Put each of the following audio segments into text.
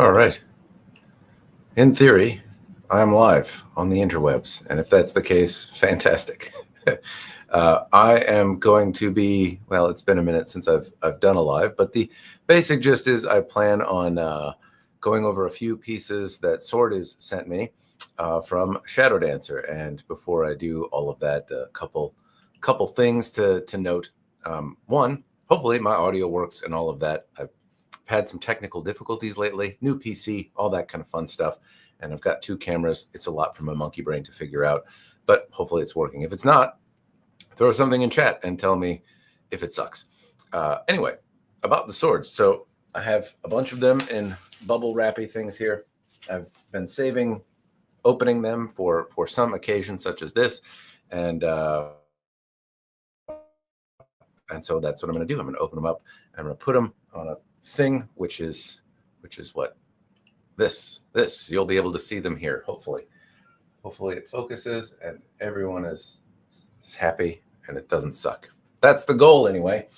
All right. In theory, I'm live on the interwebs, and if that's the case, fantastic. I am going to be, well, it's been a minute since I've done a live, but the basic gist is I plan on going over a few pieces that Swordis sent me from Shadow Dancer. And before I do all of that, a couple things to note. One, hopefully my audio works and all of that. I've had some technical difficulties lately, new PC, all that kind of fun stuff. And I've got two cameras. It's a lot for my monkey brain to figure out, but hopefully it's working. If it's not, throw something in chat and tell me if it sucks. Anyway, about the swords. So I have a bunch of them in bubble wrappy things here. I've been saving opening them for some occasion such as this. And so that's what I'm going to do. I'm going to open them up. I'm going to put them on a thing, which is what? This. You'll be able to see them here, hopefully. Hopefully it focuses and everyone is happy and it doesn't suck. That's the goal anyway.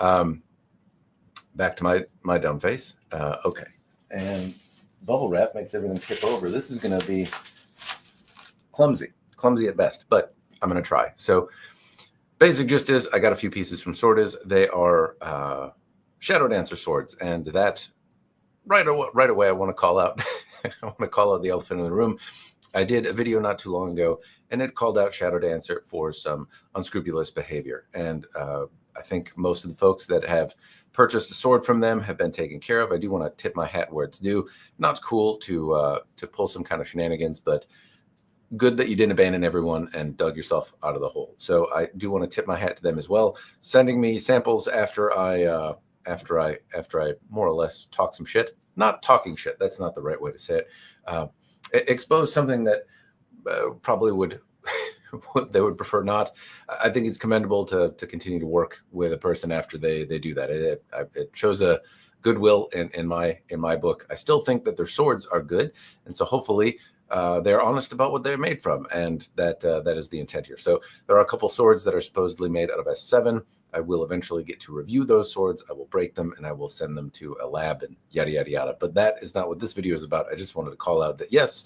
Back to my dumb face. Okay. And bubble wrap makes everything tip over. This is going to be clumsy at best, but I'm going to try. So basic gist is I got a few pieces from Swordis. They are Shadow Dancer swords, and that right away I want to call out I want to call out the elephant in the room. I did a video not too long ago, and it called out Shadow Dancer for some unscrupulous behavior. And I think most of the folks that have purchased a sword from them have been taken care of. I do want to tip my hat where it's due. Not cool to pull some kind of shenanigans, but good that you didn't abandon everyone and dug yourself out of the hole. So I do want to tip my hat to them as well, sending me samples after I more or less talk some shit. Not talking shit. That's not the right way to say it. Expose something that probably would they would prefer not. I think it's commendable to continue to work with a person after they do that. It shows a goodwill in my book. I still think that their swords are good, and so hopefully they're honest about what they're made from, and that is the intent here. So there are a couple swords that are supposedly made out of S7. I will eventually get to review those swords. I will break them and I will send them to a lab and yada yada yada. But that is not what this video is about. I just wanted to call out that yes,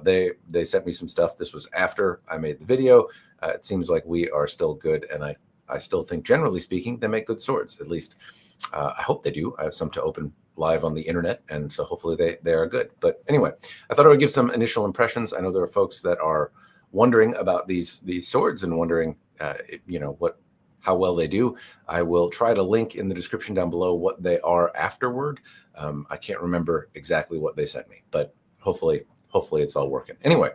they sent me some stuff. This was after I made the video. It seems like we are still good, and I still think, generally speaking, they make good swords. At least I hope they do. I have some to open live on the internet, and so hopefully they are good. But anyway, I thought I would give some initial impressions. I know there are folks that are wondering about these swords and wondering, how well they do. I will try to link in the description down below what they are afterward. I can't remember exactly what they sent me, but hopefully it's all working. Anyway,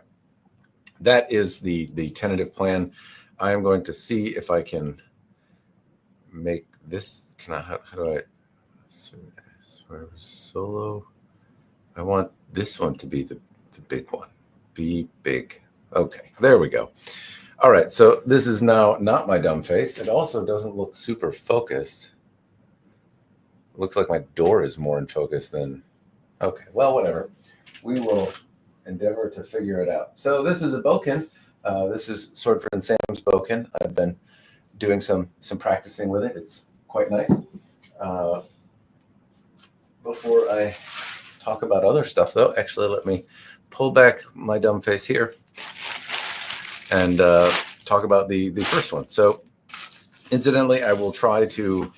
that is the tentative plan. I am going to see if I can make this. How do I? Solo. I want this one to be the big one. Be big. Okay, there we go. All right, so this is now not my dumb face. It also doesn't look super focused. It looks like my door is more in focus than. Okay, well, whatever. We will endeavor to figure it out. So this is a bokin. This is Swordford and Sam's bokin. I've been doing some practicing with it. It's quite nice. Before I talk about other stuff, though, actually, let me pull back my dumb face here and talk about the first one. So, incidentally, I will try to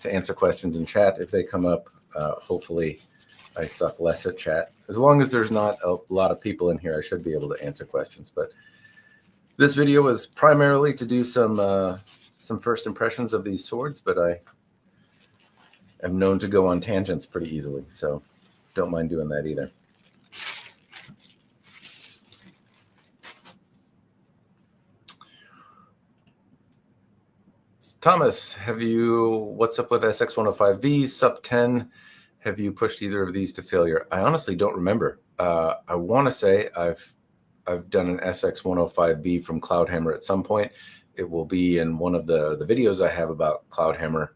answer questions in chat if they come up. Hopefully, I suck less at chat. As long as there's not a lot of people in here, I should be able to answer questions. But this video was primarily to do some first impressions of these swords, but I am known to go on tangents pretty easily, so don't mind doing that either. Thomas, what's up with SX105V, Sup 10? Have you pushed either of these to failure? I honestly don't remember. I want to say I've done an SX105V from Cloudhammer at some point. It will be in one of the videos I have about Cloudhammer.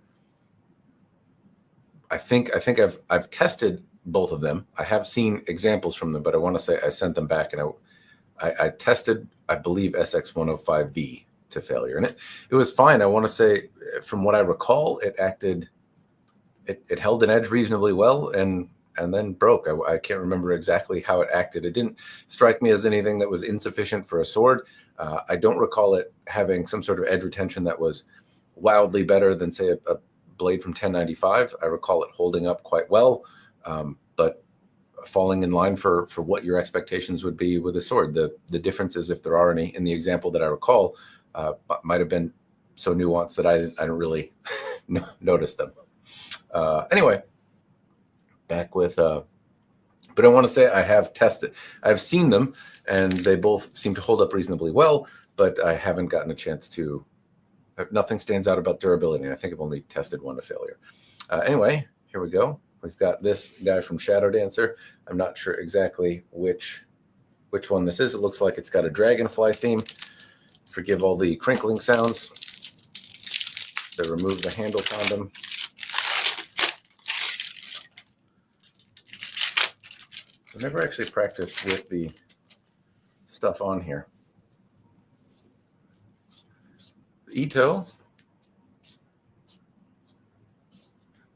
I think I've tested both of them. I have seen examples from them, but I want to say I sent them back, and I tested, I believe, SX105V to failure, and it was fine. I want to say, from what I recall, it held an edge reasonably well, and and then broke. I can't remember exactly how it acted. It didn't strike me as anything that was insufficient for a sword. I don't recall it having some sort of edge retention that was wildly better than, say, a blade from 1095. I recall it holding up quite well, but falling in line for what your expectations would be with a sword. The differences, if there are any, in the example that I recall, might have been so nuanced that I didn't really notice them. Anyway, back with, but I want to say I've seen them, and they both seem to hold up reasonably well, but I haven't gotten a chance to, nothing stands out about durability. I think I've only tested one to failure. Anyway, here we go. We've got this guy from Shadow Dancer. I'm not sure exactly which one this is. It looks like it's got a Dragonfly theme. Forgive all the crinkling sounds. They remove the handle condom. I've never actually practiced with the stuff on here. Ito.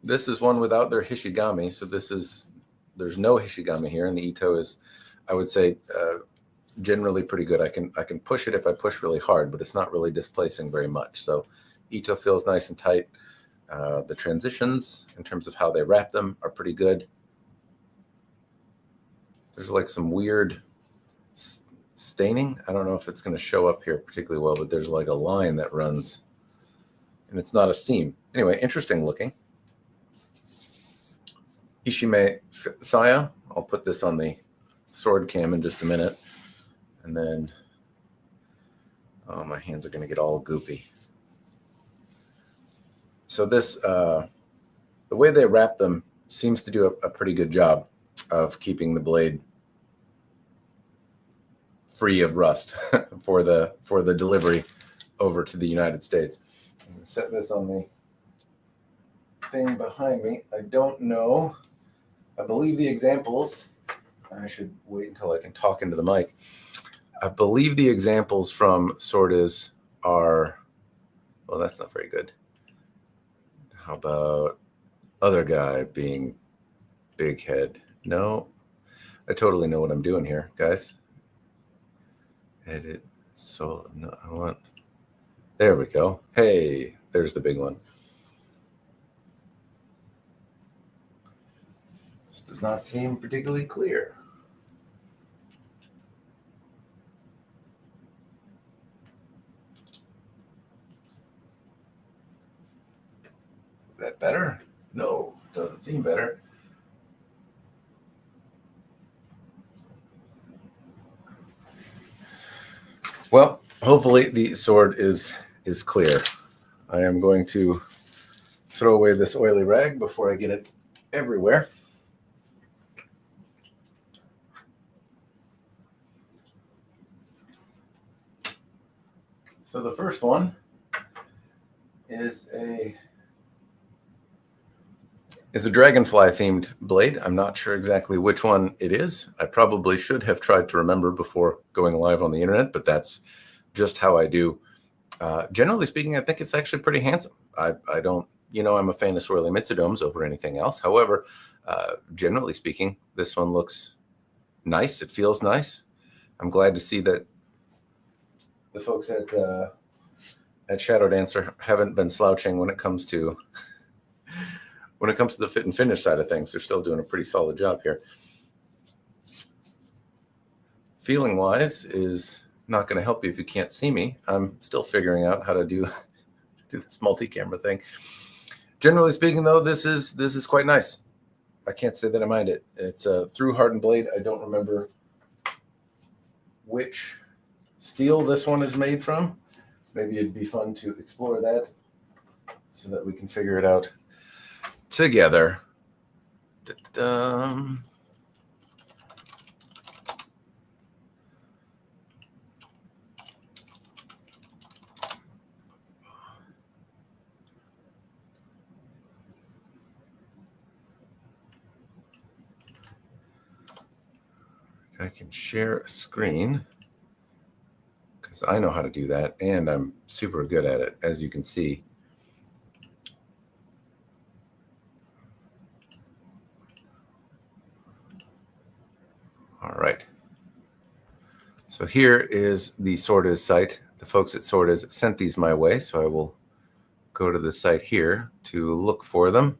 This is one without their Hishigami, so there's no Hishigami here, and the Ito is, I would say, generally pretty good. I can push it if I push really hard, but it's not really displacing very much. So Ito feels nice and tight. The transitions, in terms of how they wrap them, are pretty good. There's like some weird staining. I don't know if it's going to show up here particularly well, but there's like a line that runs, and it's not a seam. Anyway, interesting looking. Ishime Saya. I'll put this on the sword cam in just a minute. And then, oh, my hands are going to get all goopy. So this, the way they wrap them seems to do a pretty good job of keeping the blade free of rust for the delivery over to the United States. I'm going to set this on the thing behind me. I don't know. I believe the examples, I should wait until I can talk into the mic. I believe the examples from Swordis are, well, that's not very good. How about other guy being big head? No, I totally know what I'm doing here, guys. Edit, so no, I want, there we go. Hey, there's the big one. This does not seem particularly clear. Is that better? No, doesn't seem better. Well, hopefully the sword is clear. I am going to throw away this oily rag before I get it everywhere. So the first one is a Dragonfly themed blade. I'm not sure exactly which one it is. I probably should have tried to remember before going live on the internet, but that's just how I do. Generally speaking, I think it's actually pretty handsome. I don't, I'm a fan of swirly Mitsudomes over anything else. However, generally speaking, this one looks nice. It feels nice. I'm glad to see that the folks at Shadow Dancer haven't been slouching when it comes to the fit and finish side of things. They're still doing a pretty solid job here. Feeling wise is not going to help you if you can't see me. I'm still figuring out how to do this multi-camera thing. Generally speaking, though, this is quite nice. I can't say that I mind it. It's a through hardened blade. I don't remember which steel this one is made from. Maybe it'd be fun to explore that so that we can figure it out together. I can share a screen because I know how to do that, and I'm super good at it, as you can see. So here is the Swordis site. The folks at Swordis sent these my way, so I will go to the site here to look for them.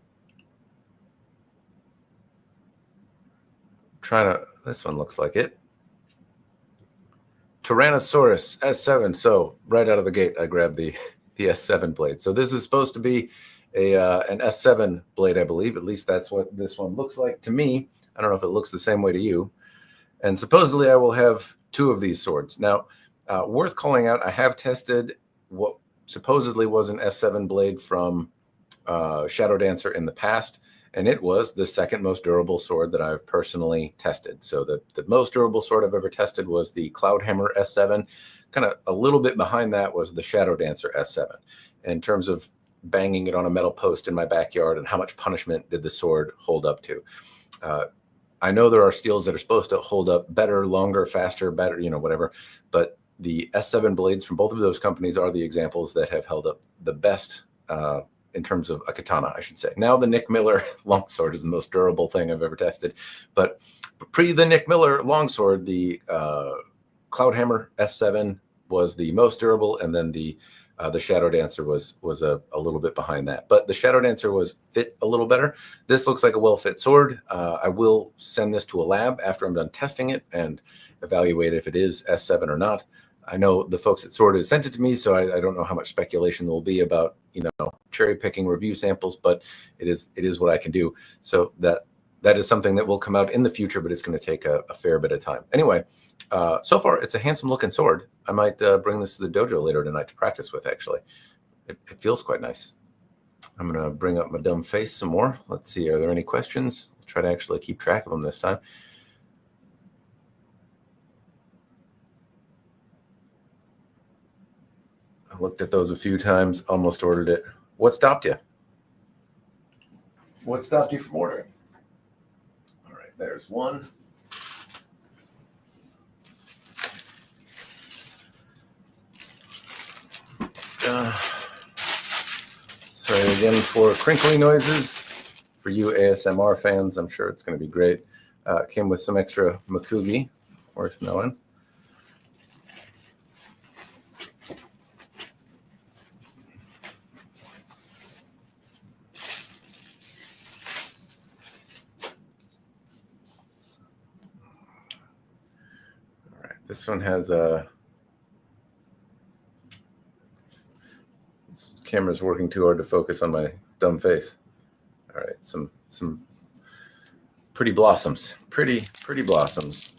This one looks like it. Tyrannosaurus S7. So right out of the gate, I grabbed the S7 blade. So this is supposed to be an S7 blade, I believe. At least that's what this one looks like to me. I don't know if it looks the same way to you. And supposedly I will have 2 of these swords. Now, worth calling out, I have tested what supposedly was an S7 blade from Shadow Dancer in the past, and it was the second most durable sword that I've personally tested. So the most durable sword I've ever tested was the Cloudhammer S7. Kind of a little bit behind that was the Shadow Dancer S7. In terms of banging it on a metal post in my backyard and how much punishment did the sword hold up to. I know there are steels that are supposed to hold up better, longer, faster, better, whatever. But the S7 blades from both of those companies are the examples that have held up the best in terms of a katana, I should say. Now the Nick Miller longsword is the most durable thing I've ever tested. But pre the Nick Miller longsword, the Cloudhammer S7 was the most durable, and then the Shadow Dancer was a little bit behind that. But the Shadow Dancer was fit a little better. This looks like a well-fit sword. I will send this to a lab after I'm done testing it and evaluate if it is S7 or not. I know the folks at Swordis sent it to me, so I don't know how much speculation there will be about, cherry picking review samples, but it is what I can do. So that is something that will come out in the future, but it's going to take a fair bit of time. Anyway, so far it's a handsome looking sword. I might bring this to the dojo later tonight to practice with, actually. It feels quite nice. I'm going to bring up my dumb face some more. Let's see, are there any questions? I'll try to actually keep track of them this time. I looked at those a few times, almost ordered it. What stopped you? What stopped you from ordering? All right, there's one. Sorry again for crinkly noises. For you ASMR fans, I'm sure it's going to be great. It came with some extra Unokubi, worth knowing. All right, this one has a... This camera's working too hard to focus on my dumb face. All right, some pretty blossoms. Pretty blossoms.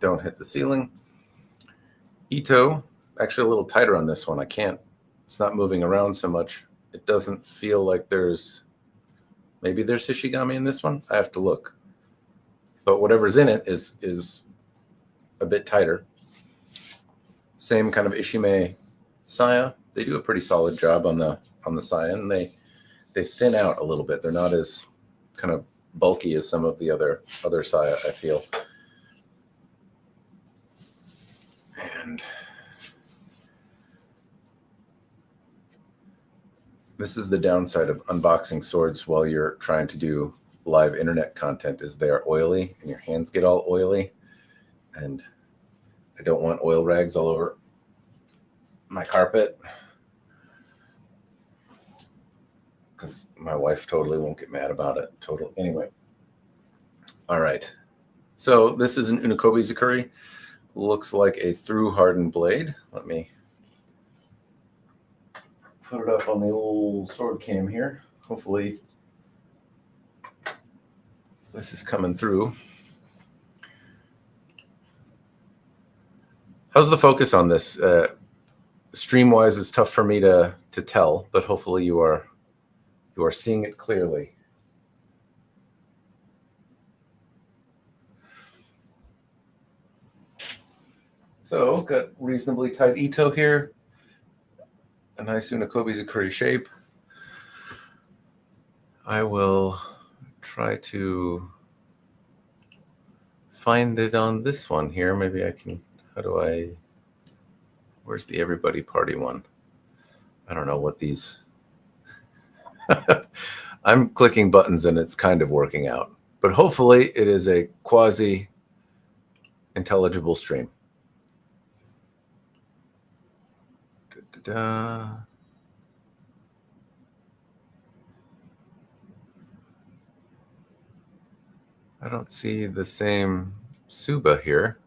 Don't hit the ceiling. Ito, actually a little tighter on this one. It's not moving around so much. It doesn't feel like maybe there's Hishigami in this one. I have to look. But whatever's in it is a bit tighter. Same kind of Ishime saya. They do a pretty solid job on the saya, and they thin out a little bit. They're not as kind of bulky as some of the other saya, I feel. And this is the downside of unboxing swords while you're trying to do live internet content, is they are oily and your hands get all oily. And I don't want oil rags all over my carpet, because my wife totally won't get mad about it. Anyway. All right. So this is an Unokubi Zukuri. Looks like a through-hardened blade. Let me put it up on the old sword cam here. Hopefully this is coming through. How's the focus on this? Stream-wise, it's tough for me to tell, but hopefully you are seeing it clearly. So, got reasonably tight Ito here. A nice Unokubi Zukuri shape. I will try to find it on this one here. Maybe I can, where's the everybody party one? I don't know what these, I'm clicking buttons and it's kind of working out, but hopefully it is a quasi intelligible stream. Da-da-da. I don't see the same Suba here.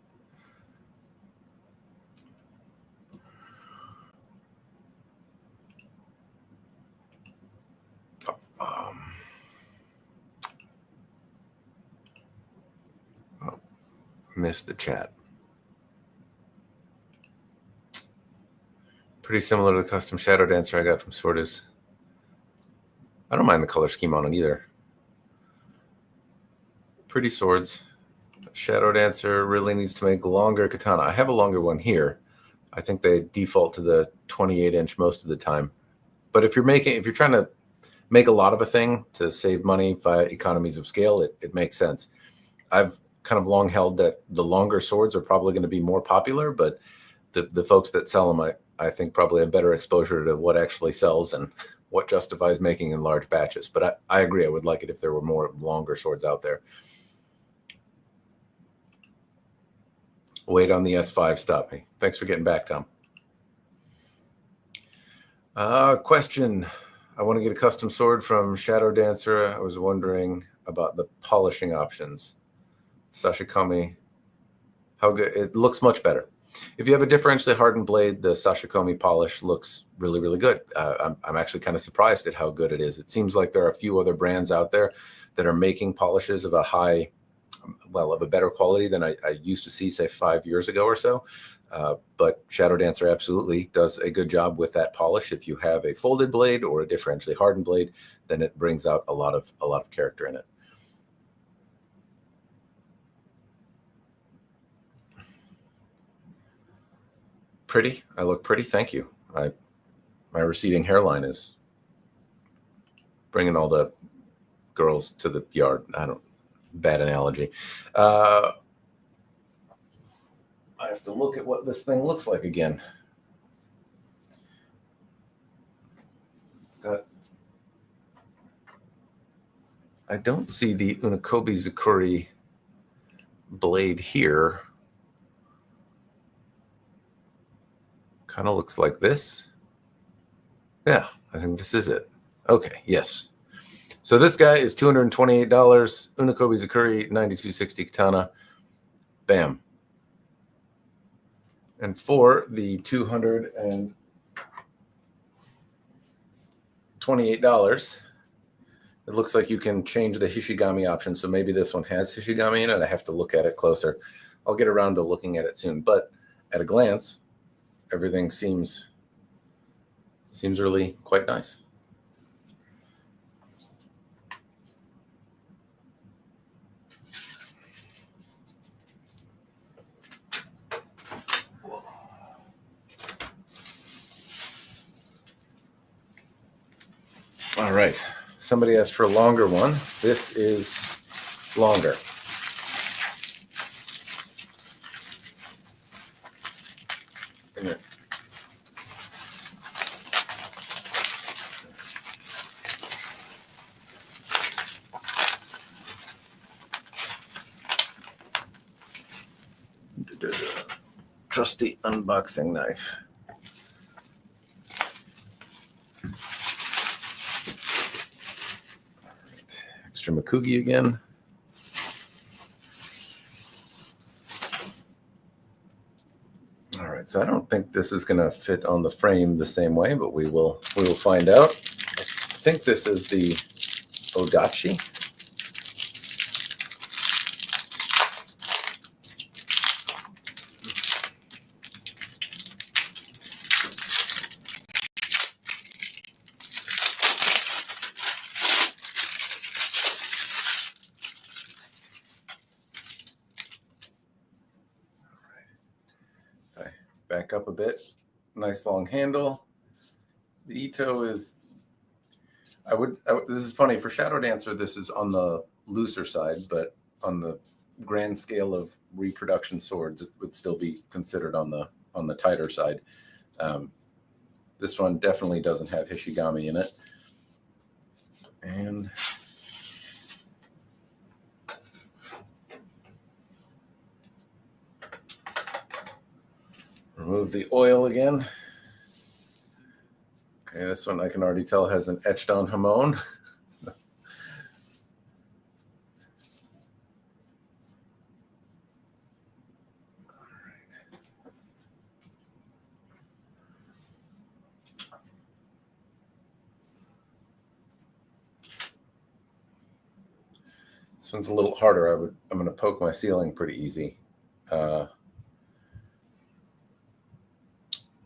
Missed the chat. Pretty similar to the custom Shadow Dancer I got from Swordis. I don't mind the color scheme on it either. Pretty swords. Shadow Dancer really needs to make longer katana. I have a longer one here. I think they default to the 28-inch most of the time. But if you're trying to make a lot of a thing to save money via economies of scale, it makes sense. I've kind of long held that the longer swords are probably going to be more popular, but the folks that sell them, I think probably have better exposure to what actually sells and what justifies making in large batches. But I agree. I would like it if there were more longer swords out there. Wait on the S5. Stop me. Thanks for getting back, Tom. Question. I want to get a custom sword from Shadow Dancer. I was wondering about the polishing options. Sashikomi. How good? It looks much better. If you have a differentially hardened blade, the Sashikomi polish looks really, really good. I'm actually kind of surprised at how good it is. It seems like there are a few other brands out there that are making polishes of of a better quality than I used to see, say, 5 years ago or so. But Shadow Dancer absolutely does a good job with that polish. If you have a folded blade or a differentially hardened blade, then it brings out a lot of character in it. Pretty. I look pretty. Thank you. My receding hairline is bringing all the girls to the yard. Bad analogy. I have to look at what this thing looks like again. I don't see the Unokubi Zukuri blade here. Kind of looks like this. Yeah, I think this is it. Okay, yes. So this guy is $228. Unokubi Zukuri 9260 katana. Bam. And for the $228, it looks like you can change the Hishigami option. So maybe this one has Hishigami in it. I have to look at it closer. I'll get around to looking at it soon. But at a glance, everything seems really quite nice. All right. Somebody asked for a longer one. This is longer. Trusty unboxing knife. Extra Makugi again. All right, so I don't think this is going to fit on the frame the same way, but we will find out. I think this is the Nodachi. Back up a bit. Nice long handle. The Ito is, this is funny, for Shadow Dancer, this is on the looser side, but on the grand scale of reproduction swords, it would still be considered on the tighter side. This one definitely doesn't have Hishigami in it. And remove the oil again. Okay, this one I can already tell has an etched on Hamon. This one's a little harder. I'm going to poke my ceiling pretty easy. I'm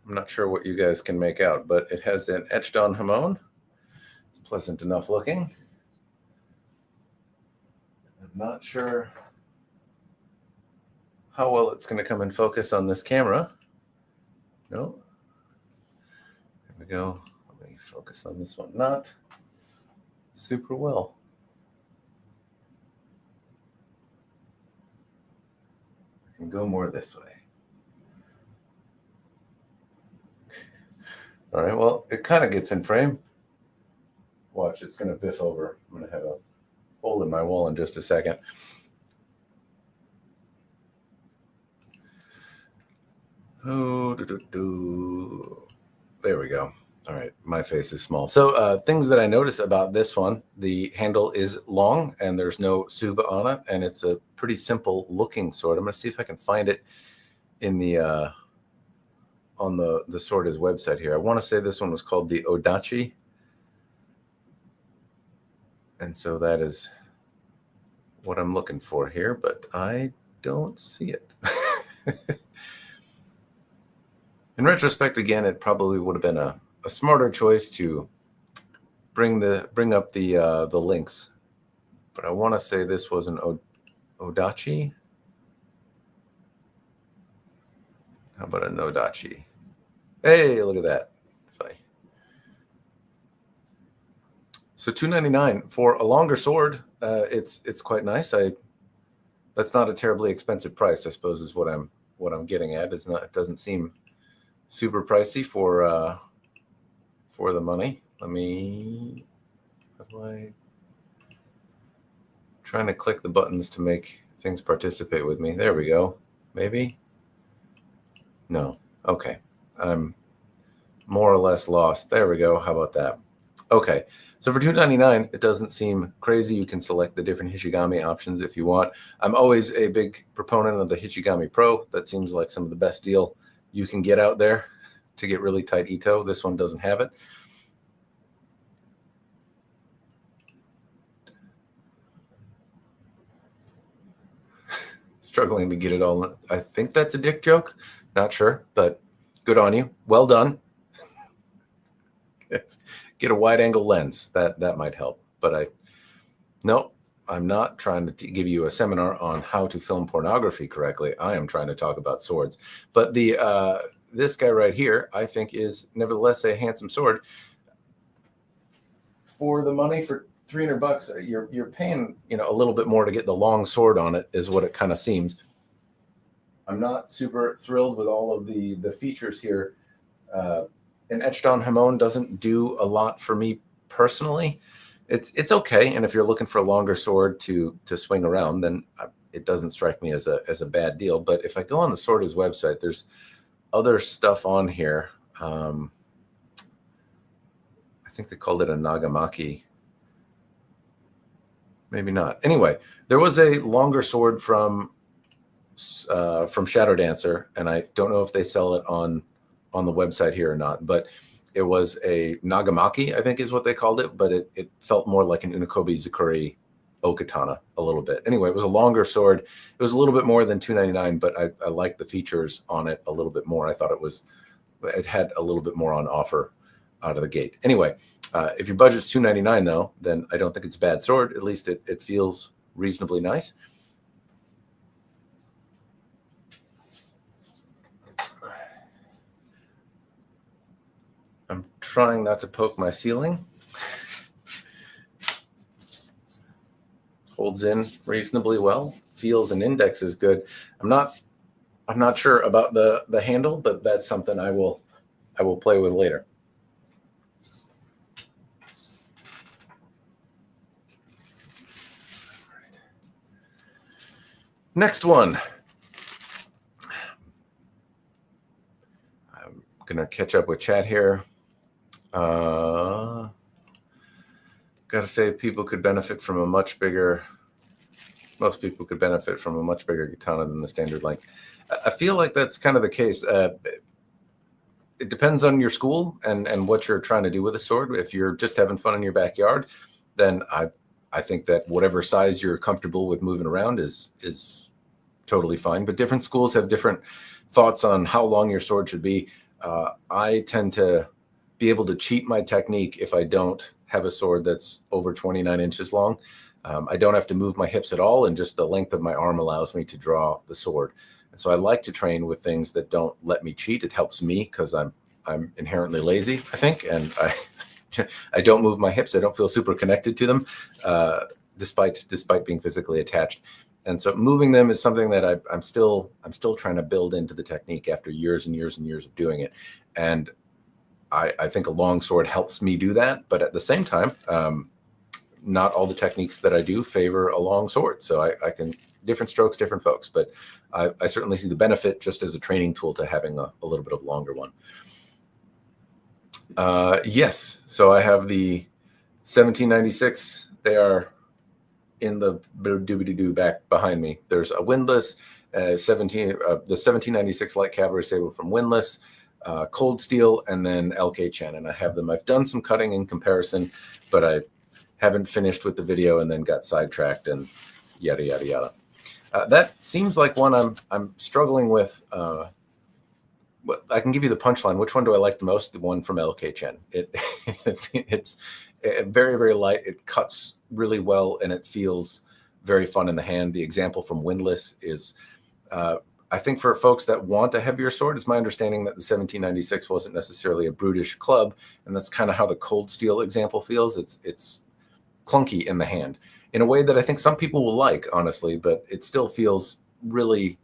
not sure what you guys can make out, but it has an etched on Hamon. It's pleasant enough looking. I'm not sure how well it's going to come in focus on this camera. No. There we go. Let me focus on this one. Not super well. I can go more this way. All right, well, it kind of gets in frame. Watch, it's going to biff over. I'm going to have a hole in my wall in just a second. Oh, there we go. All right, my face is small. So things that I notice about this one, the handle is long and there's no tsuba on it, and it's a pretty simple looking sword. I'm going to see if I can find it in the on the Swordis website here. I want to say this one was called the Nodachi. And so that is what I'm looking for here, but I don't see it. In retrospect, again, it probably would have been a smarter choice to bring up the links. But I want to say this was an Nodachi. How about a Nodachi? Hey, look at that. Funny. So $2.99 for a longer sword. It's quite nice. That's not a terribly expensive price, I suppose, is what I'm getting at. It doesn't seem super pricey for the money. Trying to click the buttons to make things participate with me. There we go. Maybe. No. Okay. I'm more or less lost. There we go. How about that? Okay. So for $2.99, it doesn't seem crazy. You can select the different Hishigami options if you want. I'm always a big proponent of the Hishigami Pro. That seems like some of the best deal you can get out there to get really tight Ito. This one doesn't have it. Struggling to get it all. I think that's a dick joke. Not sure, but good on you. Well done. Get a wide angle lens. That might help. But I'm not trying to give you a seminar on how to film pornography correctly. I am trying to talk about swords. But this guy right here, I think, is nevertheless a handsome sword. For the money, for $300, you're paying a little bit more to get the long sword on it, is what it kind of seems. I'm not super thrilled with all of the features here. An etched on Hamon doesn't do a lot for me personally. It's okay, and if you're looking for a longer sword to swing around, then it doesn't strike me as a bad deal. But if I go on the Swordis website, there's other stuff on here. I think they called it a Nagamaki. Maybe not. Anyway, there was a longer sword from Shadow Dancer, and I don't know if they sell it on the website here or not, but it was a Nagamaki, I think is what they called it, but it felt more like an Unokubi Zukuri Okatana a little bit. Anyway, it was a longer sword. It was a little bit more than $2.99, but I liked the features on it a little bit more. I thought it had a little bit more on offer out of the gate. Anyway, if your budget's $2.99 though, then I don't think it's a bad sword. At least it feels reasonably nice. I'm trying not to poke my ceiling. Holds in reasonably well. feels and index is good. I'm not sure about the handle, but that's something I will play with later. Next one. I'm gonna catch up with chat here. Gotta say, people could benefit from a much bigger. Most people could benefit from a much bigger katana than the standard length. I feel like that's kind of the case. It depends on your school and what you're trying to do with a sword. If you're just having fun in your backyard, then I think that whatever size you're comfortable with moving around is totally fine. But different schools have different thoughts on how long your sword should be. I tend to be able to cheat my technique if I don't have a sword that's over 29 inches long. I don't have to move my hips at all, and just the length of my arm allows me to draw the sword. And so I like to train with things that don't let me cheat. It helps me because I'm inherently lazy, I think, and I don't move my hips. I don't feel super connected to them, despite being physically attached. And so moving them is something that I'm still trying to build into the technique after years and years and years of doing it. And I think a long sword helps me do that. But at the same time, not all the techniques that I do favor a long sword. So I can, different strokes, different folks, but I certainly see the benefit just as a training tool to having a little bit of a longer one. Yes, so I have the 1796. They are in the doobie-doo back behind me. There's a windlass, the 1796 light cavalry saber from Windlass, Cold Steel, and then LK Chen. And I have them. I've done some cutting in comparison, but I haven't finished with the video and then got sidetracked and yada, yada, yada. That seems like one I'm struggling with. I can give you the punchline. Which one do I like the most? The one from LK Chen. It's very, very light. It cuts really well, and it feels very fun in the hand. The example from Windlass is, I think for folks that want a heavier sword, it's my understanding that the 1796 wasn't necessarily a brutish club, and that's kind of how the Cold Steel example feels. It's clunky in the hand in a way that I think some people will like, honestly, but it still feels really,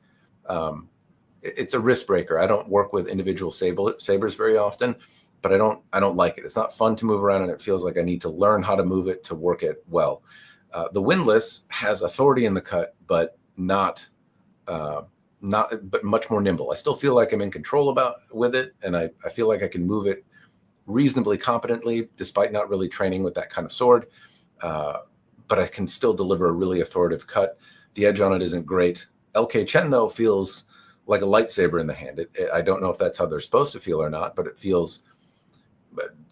it's a wrist breaker. I don't work with individual sabers very often, but I don't like it. It's not fun to move around, and it feels like I need to learn how to move it to work it well. The Windlass has authority in the cut, but but much more nimble. I still feel like I'm in control with it, and I feel like I can move it reasonably competently, despite not really training with that kind of sword. But I can still deliver a really authoritative cut. The edge on it isn't great. LK Chen, though, feels like a lightsaber in the hand. I don't know if that's how they're supposed to feel or not, but it feels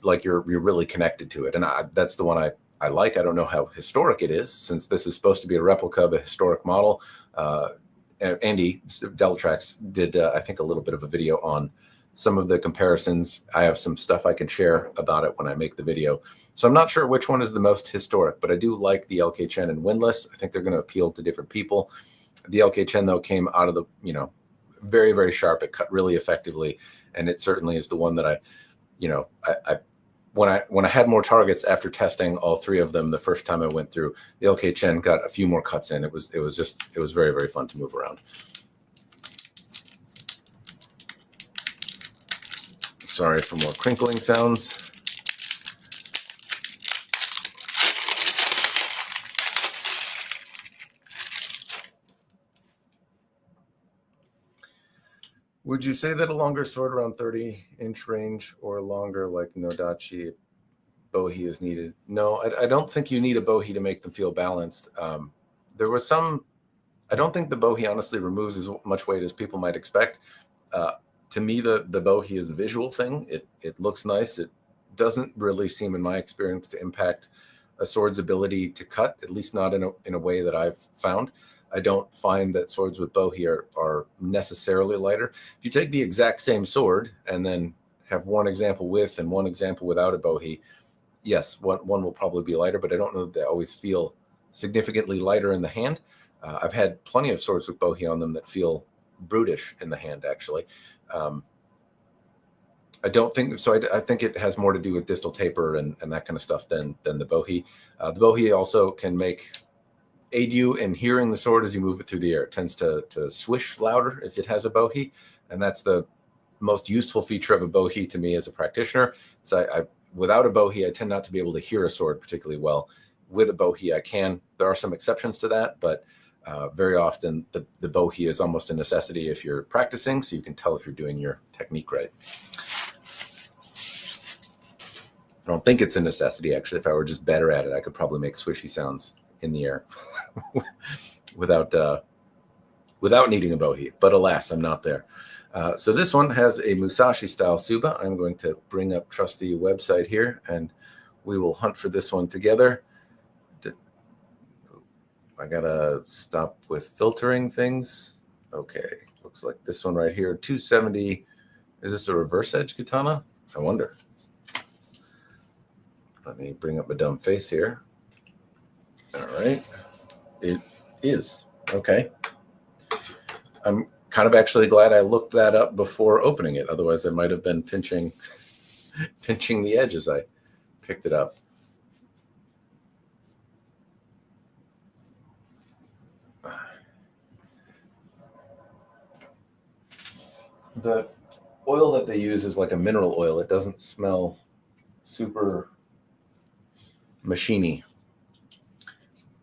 like you're really connected to it. And that's the one I like. I don't know how historic it is, since this is supposed to be a replica of a historic model. Andy Delatrax did, I think, a little bit of a video on some of the comparisons. I have some stuff I can share about it when I make the video. So I'm not sure which one is the most historic, but I do like the LK Chen and Windlass. I think they're going to appeal to different people. The LK Chen, though, came out of the, very, very sharp. It cut really effectively. And it certainly is the one that when I had more targets after testing all three of them the first time I went through, the LK Chen got a few more cuts in. It was very, very fun to move around. Sorry for more crinkling sounds. Would you say that a longer sword around 30-inch range or longer, like Nodachi, bohi is needed? No, I don't think you need a bohi to make them feel balanced. There was some, I don't think the bohi honestly removes as much weight as people might expect. To me, the bohi is a visual thing. It looks nice. It doesn't really seem, in my experience, to impact a sword's ability to cut, at least not in a way that I've found. I don't find that swords with bohi are necessarily lighter. If you take the exact same sword and then have one example with and one example without a bohi, yes, one will probably be lighter, but I don't know that they always feel significantly lighter in the hand. I've had plenty of swords with bohi on them that feel brutish in the hand, actually. I don't think so. I think it has more to do with distal taper and that kind of stuff than the bohi. The bohi also can make aid you in hearing the sword as you move it through the air. It tends to swish louder if it has a bohi, and that's the most useful feature of a bohi to me as a practitioner. So without a bohi, I tend not to be able to hear a sword particularly well. With a bohi, I can. There are some exceptions to that, but very often the bohi is almost a necessity if you're practicing, so you can tell if you're doing your technique right. I don't think it's a necessity, actually. If I were just better at it, I could probably make swishy sounds in the air without needing a bohi. But alas, I'm not there. So this one has a Musashi-style Suba. I'm going to bring up Trusty website here, and we will hunt for this one together. I gotta stop with filtering things. Okay, looks like this one right here, 270. Is this a reverse edge katana? I wonder. Let me bring up my dumb face here. All right, it is. Okay. I'm kind of actually glad I looked that up before opening it. Otherwise, I might have been pinching the edge as I picked it up. The oil that they use is like a mineral oil. It doesn't smell super machiny.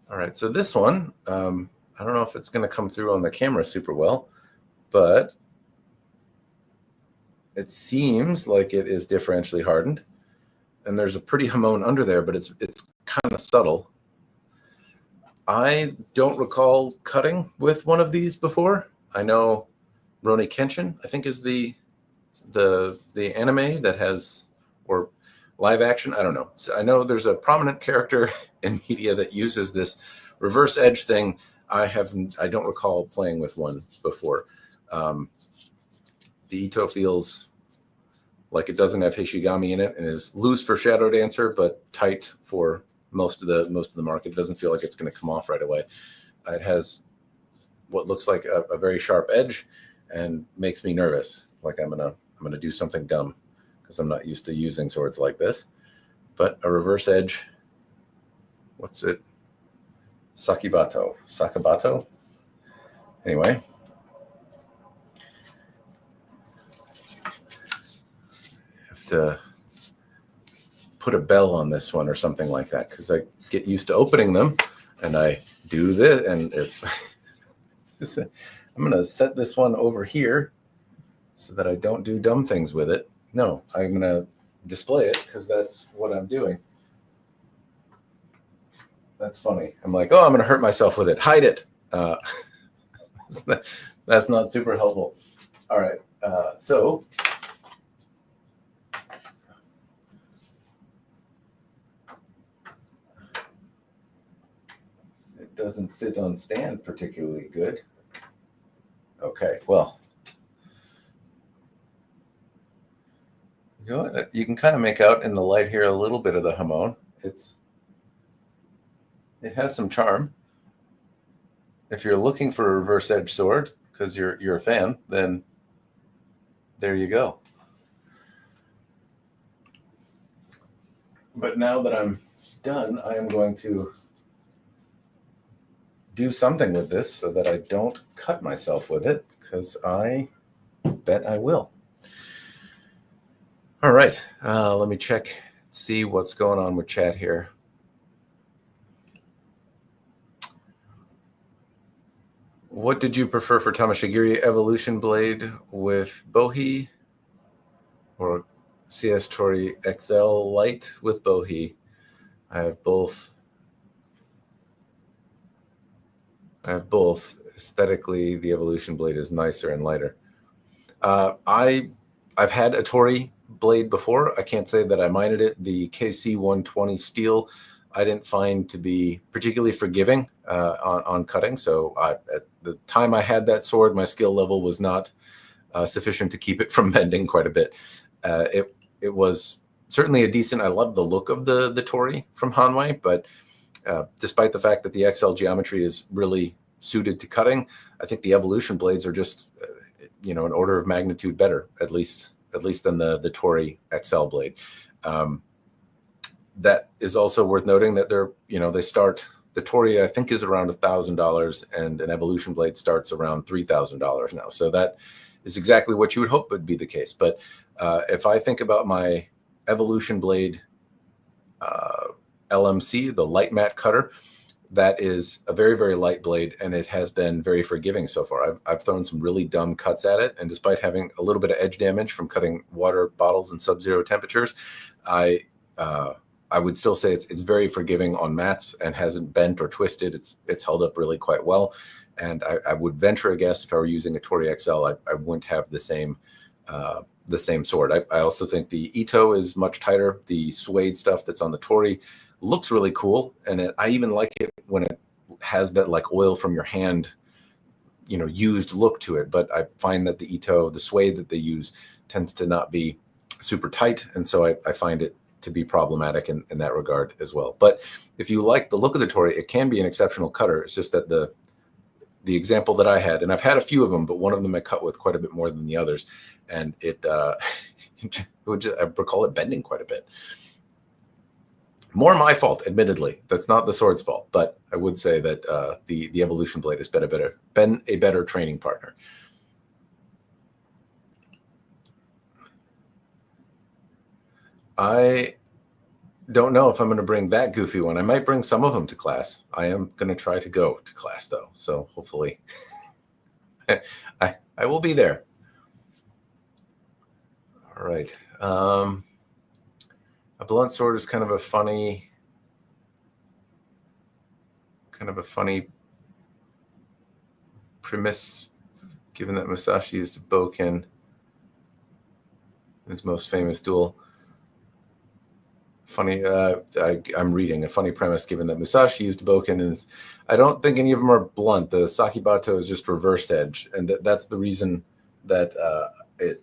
All right, so this one, I don't know if it's going to come through on the camera super well, but it seems like it is differentially hardened, and there's a pretty hamon under there, but it's kind of subtle. I don't recall cutting with one of these before. I know Rurouni Kenshin, I think, is the anime that has, or live action, I don't know. So I know there's a prominent character in media that uses this reverse edge thing. I don't recall playing with one before. The Ito feels like it doesn't have Hishigami in it and is loose for Shadow Dancer, but tight for most of the market. It doesn't feel like it's going to come off right away. It has what looks like a very sharp edge and makes me nervous. Like I'm gonna do something dumb because I'm not used to using swords like this. But a reverse edge, what's it? Sakabato? Anyway. Have to put a bell on this one or something like that because I get used to opening them and I do this and it's I'm going to set this one over here so that I don't do dumb things with it. No, I'm going to display it because that's what I'm doing. That's funny. I'm like, oh, I'm going to hurt myself with it. Hide it. That's not super helpful. All right. So it doesn't sit on stand particularly good. Okay, well, you know what? You can kind of make out in the light here a little bit of the hamon. It has some charm. If you're looking for a reverse edge sword because you're a fan, then there you go. But now that I'm done, I am going to do something with this so that I don't cut myself with it, because I bet I will. All right, let me check, see what's going on with chat here. What did you prefer for Tamashigiri, Evolution Blade with Bohi or CS Tori XL Light with Bohi? I have both. Aesthetically, the Evolution Blade is nicer and lighter. I've had a Tori blade before. I can't say that I minded it. The KC 120 steel I didn't find to be particularly forgiving on cutting. So at the time I had that sword, my skill level was not sufficient to keep it from bending quite a bit. It was certainly a decent. I love the look of the Tori from Hanwei, but despite the fact that the XL geometry is really suited to cutting, I think the Evolution blades are just an order of magnitude better, at least than the Tori XL blade. That is also worth noting that they start The Tori, I think, is around $1,000, and an evolution blade starts around $3,000 now. So that is exactly what you would hope would be the case. But if I think about my evolution blade LMC, the light mat cutter, that is a very, very light blade, and it has been very forgiving so far. I've thrown some really dumb cuts at it, and despite having a little bit of edge damage from cutting water bottles in sub-zero temperatures, I would still say it's very forgiving on mats and hasn't bent or twisted. It's held up really quite well, and I would venture a guess if I were using a Tori XL, I wouldn't have the same sword. I also think the Ito is much tighter. The suede stuff that's on the Tori looks really cool, and I even like it when it has that like oil from your hand, used look to it. But I find that the Ito, the suede that they use, tends to not be super tight, and so I find it to be problematic in that regard as well. But if you like the look of the Tori, it can be an exceptional cutter. It's just that the example that I had, and I've had a few of them, but one of them I cut with quite a bit more than the others, and I recall it bending quite a bit. More my fault, admittedly. That's not the sword's fault, but I would say that the evolution blade has been a better training partner. I don't know if I'm going to bring that goofy one. I might bring some of them to class. I am going to try to go to class, though, so hopefully I will be there. All right. A blunt sword is kind of a funny premise, given that Musashi used a bokin in his most famous duel. Funny, I'm reading a funny premise, given that Musashi used a bokin, and I don't think any of them are blunt. The Sakibato is just reversed edge, and that's the reason that it.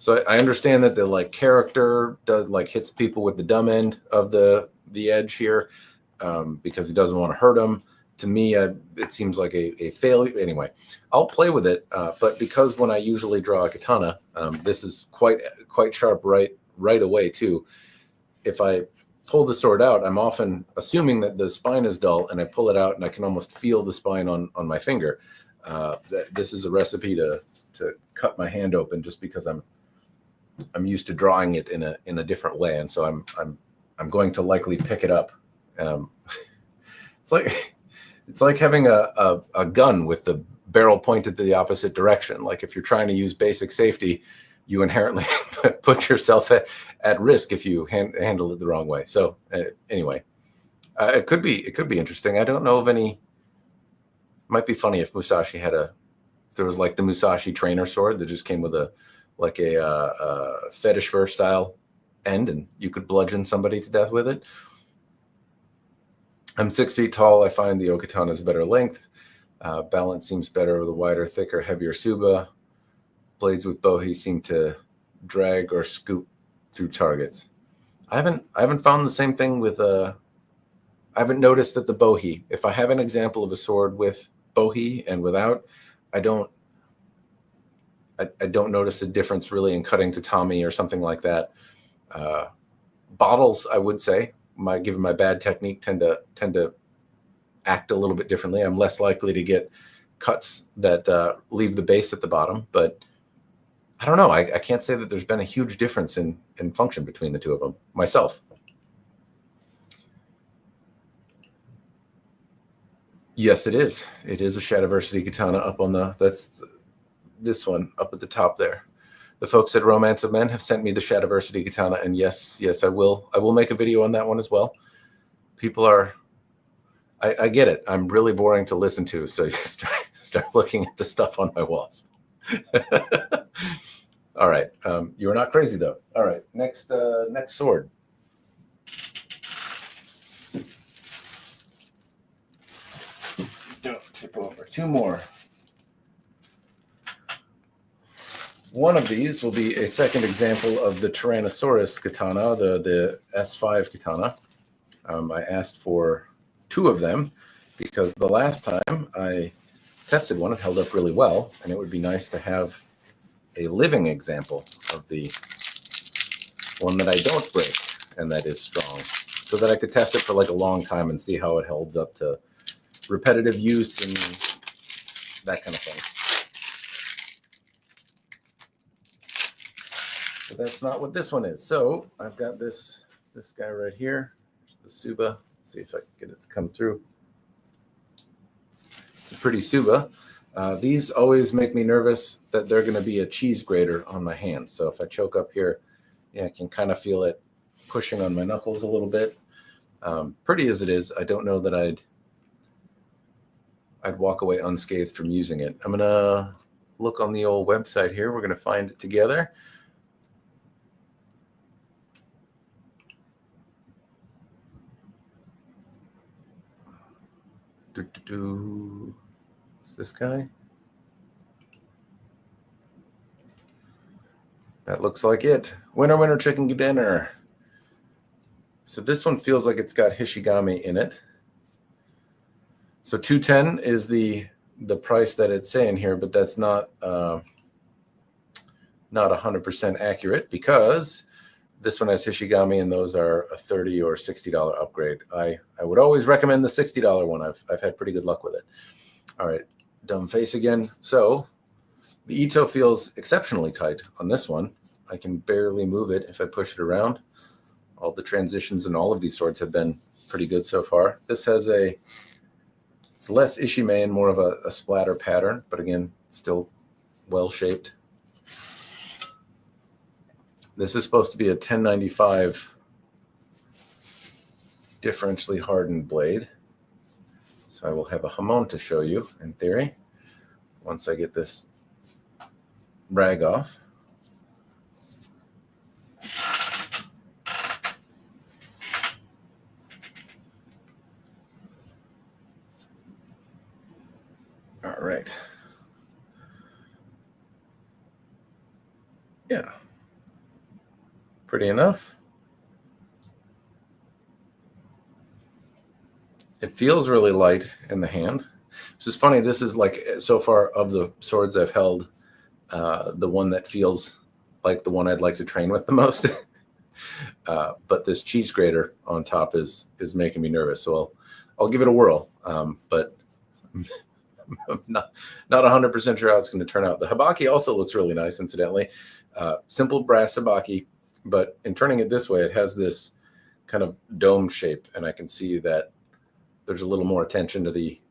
So I understand that the character does hits people with the dumb end of the edge here because he doesn't want to hurt them. To me, it seems like a failure. Anyway, I'll play with it, but because when I usually draw a katana, this is quite sharp right away too. If I pull the sword out, I'm often assuming that the spine is dull, and I pull it out, and I can almost feel the spine on my finger. This is a recipe to cut my hand open, just because I'm used to drawing it in a different way, and so I'm going to likely pick it up. It's like having a gun with the barrel pointed to the opposite direction. Like if you're trying to use basic safety, you inherently put yourself at risk if you handle it the wrong way. So anyway, it could be interesting. I don't know of any. It might be funny if Musashi there was the Musashi trainer sword that just came with a fetish verse style end, and you could bludgeon somebody to death with it. I'm 6 feet tall. I find the okatana is a better length. Balance seems better with a wider, thicker, heavier suba. Blades with bohi seem to drag or scoop through targets. I haven't found the same thing with I haven't noticed that the bohi, if I have an example of a sword with bohi and without, I don't notice a difference really in cutting tatami or something like that. Bottles, I would say, given my bad technique, tend to act a little bit differently. I'm less likely to get cuts that leave the base at the bottom, but I don't know. I can't say that there's been a huge difference in function between the two of them myself. Yes, it is. It is a Shadiversity katana up on that's this one up at the top there. The folks at Romance of Men have sent me the Shadiversity katana, and yes, I will make a video on that one as well. People are, I get it. I'm really boring to listen to, so you start looking at the stuff on my walls. All right, you are not crazy though. All right, next sword. Don't tip over. Two more. One of these will be a second example of the Tyrannosaurus katana, the S5 katana. I asked for 2 of them because the last time I tested one, it held up really well, and it would be nice to have a living example of the one that I don't break and that is strong. so that I could test it for like a long time and see how it holds up to repetitive use and that kind of thing. But that's not what this one is. So I've got this guy right here, the Suba. Let's see if I can get it to come through. It's a pretty Suba. These always make me nervous that they're going to be a cheese grater on my hands. So if I choke up here, yeah, I can kind of feel it pushing on my knuckles a little bit. Pretty as it is, I don't know that I'd walk away unscathed from using it. I'm going to look on the old website here. We're going to find it together. Is this guy? That looks like it. Winner, winner, chicken dinner. So this one feels like it's got Hishigami in it. So $210 is the price that it's saying here, but that's not 100% accurate because this one has Hishigami and those are a $30 or $60 upgrade. I would always recommend the $60 one. I've had pretty good luck with it. All right, dumb face again. So the Ito feels exceptionally tight on this one. I can barely move it if I push it around. All the transitions in all of these swords have been pretty good so far. This has it's less Ishime and more of a splatter pattern, but again, still well-shaped. This is supposed to be a 1095 differentially hardened blade. So I will have a hamon to show you in theory once I get this rag off. All right. Yeah. Pretty enough. It feels really light in the hand. Which is funny. This is like, so far of the swords I've held, the one that feels like the one I'd like to train with the most. But this cheese grater on top is making me nervous. So I'll give it a whirl. But I'm not 100% sure how it's going to turn out. The habaki also looks really nice, incidentally. Simple brass habaki, but in turning it this way, it has this kind of dome shape, and I can see that there's a little more attention to the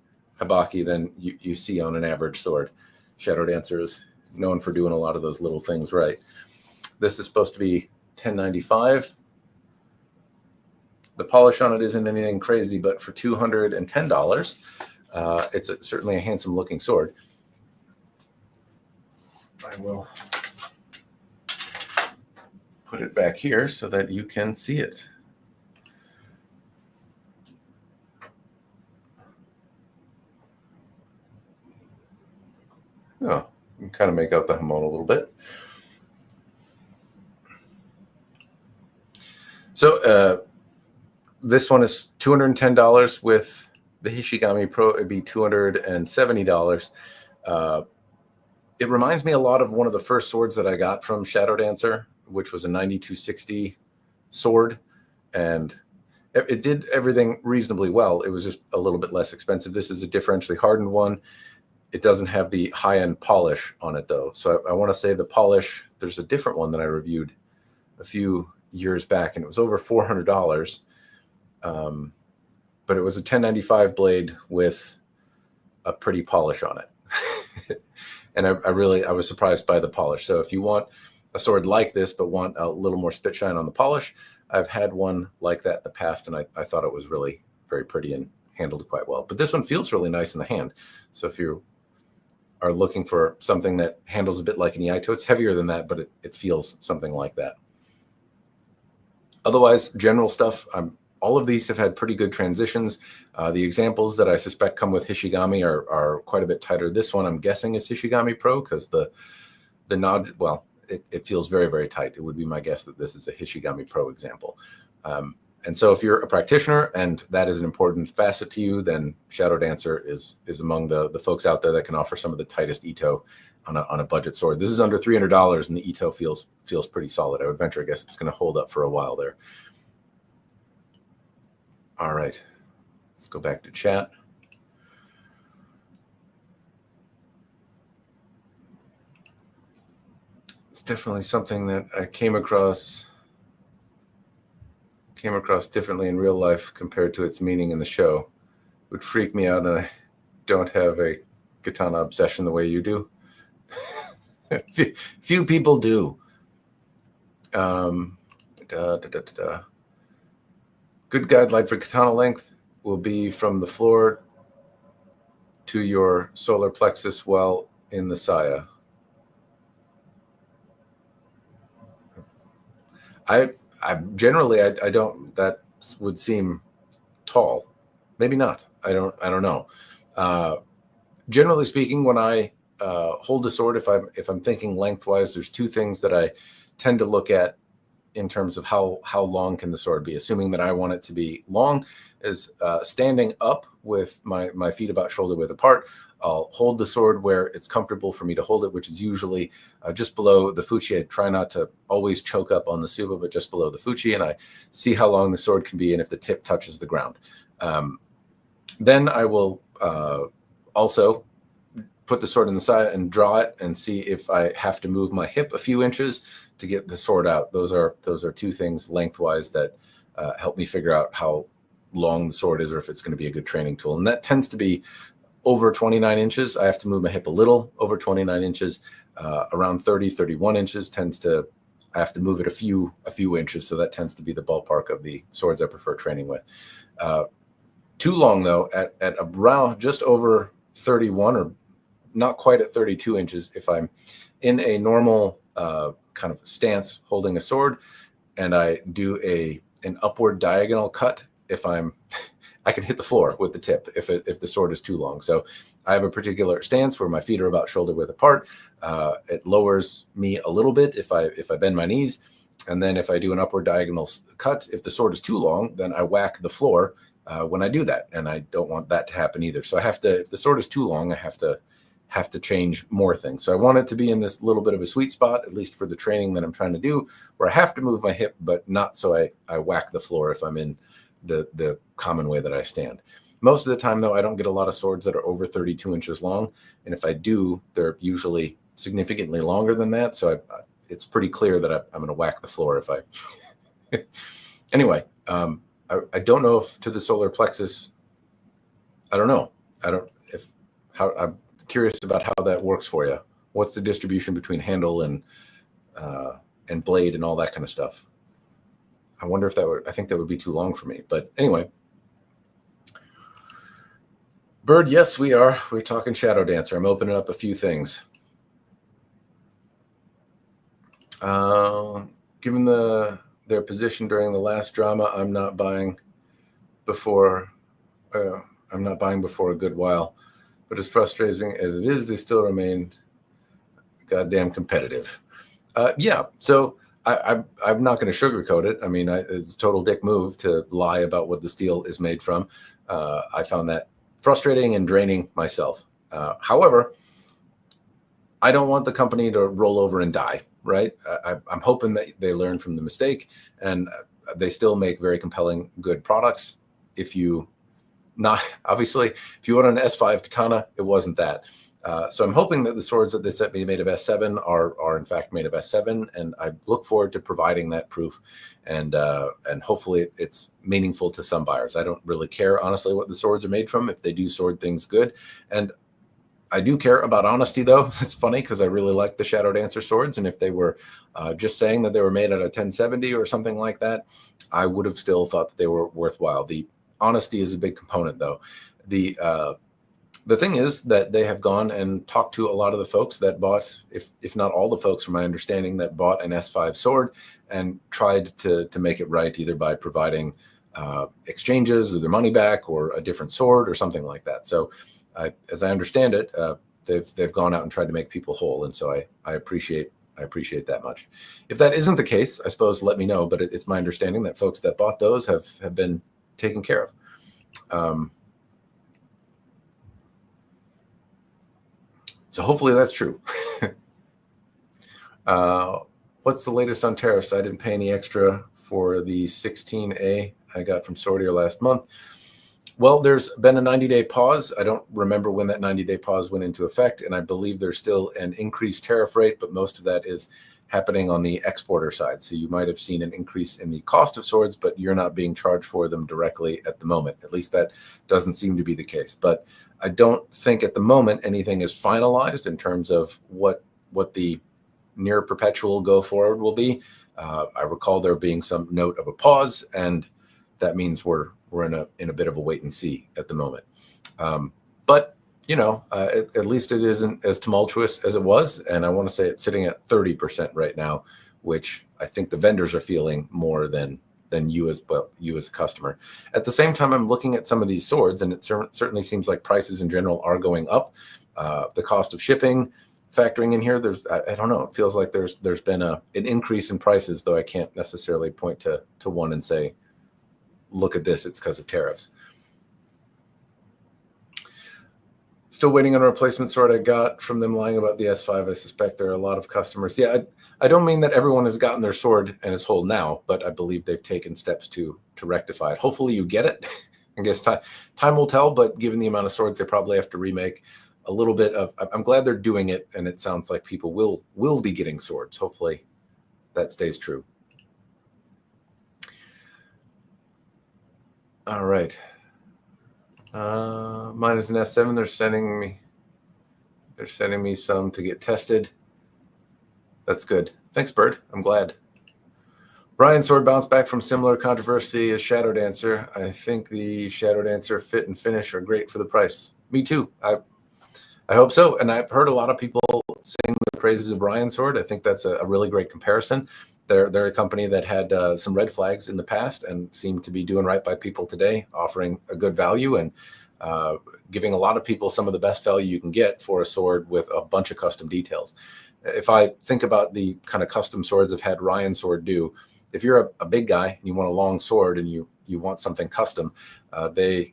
habaki than you see on an average sword. Shadow Dancer is known for doing a lot of those little things right. This is supposed to be $10.95. The polish on it isn't anything crazy, but for $210, it's certainly a handsome looking sword. I will put it back here so that you can see it. Oh, you can kind of make out the hamon a little bit. So this one is $210 with the Hishigami Pro. It'd be $270. It reminds me a lot of one of the first swords that I got from Shadow Dancer, which was a 9260 sword, and it did everything reasonably well. It was just a little bit less expensive. This is a differentially hardened one. It doesn't have the high-end polish on it, though. So I want to say the polish, there's a different one that I reviewed a few years back, and it was over $400. But it was a 1095 blade with a pretty polish on it. And I was surprised by the polish. So if you want a sword like this, but want a little more spit shine on the polish, I've had one like that in the past, and I thought it was really very pretty and handled it quite well. But this one feels really nice in the hand. So if you are looking for something that handles a bit like an Iaito, it's heavier than that, but it feels something like that. Otherwise, general stuff, all of these have had pretty good transitions. The examples that I suspect come with Hishigami are quite a bit tighter. This one, I'm guessing, is Hishigami Pro because the nod, well, it feels very, very tight. It would be my guess that this is a Hishigami Pro example. And so if you're a practitioner and that is an important facet to you, then Shadow Dancer is among the folks out there that can offer some of the tightest Ito on a budget sword. This is under $300, and the Ito feels pretty solid. I would venture, I guess it's going to hold up for a while there. All right. Let's go back to chat. It's definitely something that I came across differently in real life compared to its meaning in the show. It would freak me out, and I don't have a katana obsession the way you do. Few people do. Good guideline for katana length will be from the floor to your solar plexus while in the saya. I generally I don't. That would seem tall. Maybe not. I don't know. Generally speaking, when I hold a sword, if I'm thinking lengthwise, there's two things that I tend to look at in terms of how long can the sword be. Assuming that I want it to be long, is standing up with my feet about shoulder width apart. I'll hold the sword where it's comfortable for me to hold it, which is usually just below the fuchi. I try not to always choke up on the tsuba, but just below the fuchi, and I see how long the sword can be and if the tip touches the ground. Then I will also put the sword in the side and draw it and see if I have to move my hip a few inches to get the sword out. Those are two things lengthwise that help me figure out how long the sword is or if it's going to be a good training tool. And that tends to be over 29 inches. I have to move my hip a little over 29 inches. Around 30, 31 inches I have to move it a few inches. So that tends to be the ballpark of the swords I prefer training with. Too long though, at around just over 31 or not quite at 32 inches, if I'm in a normal kind of stance holding a sword and I do an upward diagonal cut, I can hit the floor with the tip if the sword is too long. So I have a particular stance where my feet are about shoulder width apart. It lowers me a little bit if I bend my knees. And then if I do an upward diagonal cut, if the sword is too long, then I whack the floor when I do that. And I don't want that to happen either. So I have to, if the sword is too long, I have to change more things. So I want it to be in this little bit of a sweet spot, at least for the training that I'm trying to do, where I have to move my hip, but not so I whack the floor if I'm in the common way that I stand. Most of the time, though, I don't get a lot of swords that are over 32 inches long. And if I do, they're usually significantly longer than that. So it's pretty clear that I'm going to whack the floor if I... Anyway, I don't know if to the solar plexus, I don't know. I'm curious about how that works for you. What's the distribution between handle and blade and all that kind of stuff? I wonder if I think that would be too long for me. But anyway. Bird, yes, we are. We're talking Shadow Dancer. I'm opening up a few things. Given their position during the last drama, I'm not buying before a good while. But as frustrating as it is, they still remain goddamn competitive. Yeah, so I'm not going to sugarcoat it. I mean, it's a total dick move to lie about what the steel is made from. I found that frustrating and draining myself. However, I don't want the company to roll over and die, right? I'm hoping that they learn from the mistake and they still make very compelling, good products. If you want an S5 katana, it wasn't that. So I'm hoping that the swords that they sent me made of S7 are in fact made of S7, and I look forward to providing that proof, and hopefully it's meaningful to some buyers. I don't really care, honestly, what the swords are made from if they do sword things good, and I do care about honesty, though. It's funny because I really like the Shadow Dancer swords, and if they were just saying that they were made out of 1070 or something like that, I would have still thought that they were worthwhile. The honesty is a big component, though. The thing is that they have gone and talked to a lot of the folks that bought, if not all the folks from my understanding, that bought an S5 sword and tried to make it right, either by providing exchanges or their money back or a different sword or something like that. So as I understand it, they've gone out and tried to make people whole. And so I appreciate that much. If that isn't the case, I suppose let me know. But it's my understanding that folks that bought those have been taken care of. So hopefully that's true. What's the latest on tariffs? I didn't pay any extra for the 16A I got from Sortier last month. Well, there's been a 90-day pause. I don't remember when that 90-day pause went into effect, and I believe there's still an increased tariff rate, but most of that is happening on the exporter side. So you might have seen an increase in the cost of swords, but you're not being charged for them directly at the moment. At least that doesn't seem to be the case. But I don't think at the moment anything is finalized in terms of what the near perpetual go forward will be. I recall there being some note of a pause, and that means we're in a bit of a wait and see at the moment. But at least it isn't as tumultuous as it was, and I want to say it's sitting at 30% right now, which I think the vendors are feeling more than you as a customer. At the same time, I'm looking at some of these swords, and it certainly seems like prices in general are going up. The cost of shipping factoring in here, I don't know, it feels like there's been an increase in prices, though I can't necessarily point to one and say, look at this, it's because of tariffs. Still waiting on a replacement sword I got from them lying about the S5. I suspect there are a lot of customers. Yeah, I don't mean that everyone has gotten their sword and is whole now, but I believe they've taken steps to rectify it. Hopefully you get it. I guess time will tell, but given the amount of swords they probably have to remake, a little bit of, I'm glad they're doing it, and it sounds like people will be getting swords. Hopefully that stays true. All right. Mine is an S7. They're sending me some to get tested. That's good. Thanks, Bird. I'm glad. Brian sword bounced back from similar controversy as Shadow Dancer. I think the Shadow Dancer fit and finish are great for the price. Me too. I hope so. And I've heard a lot of people sing the praises of Brian sword. I think that's a really great comparison. They're a company that had some red flags in the past and seem to be doing right by people today, offering a good value and giving a lot of people some of the best value you can get for a sword with a bunch of custom details. If I think about the kind of custom swords I've had Ryan sword do, if you're a big guy and you want a long sword and you want something custom, they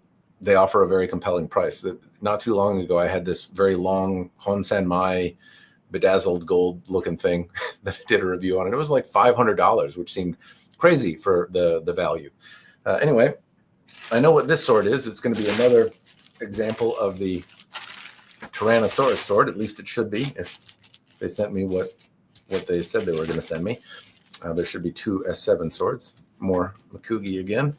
offer a very compelling price. Not too long ago, I had this very long Honsen Mai bedazzled gold looking thing that I did a review on, and it was like $500, which seemed crazy for the value. Anyway, I know what this sword is. It's going to be another example of the Tyrannosaurus sword. At least it should be, if they sent me what they said they were going to send me. There should be 2 S7 swords. More Makugi again.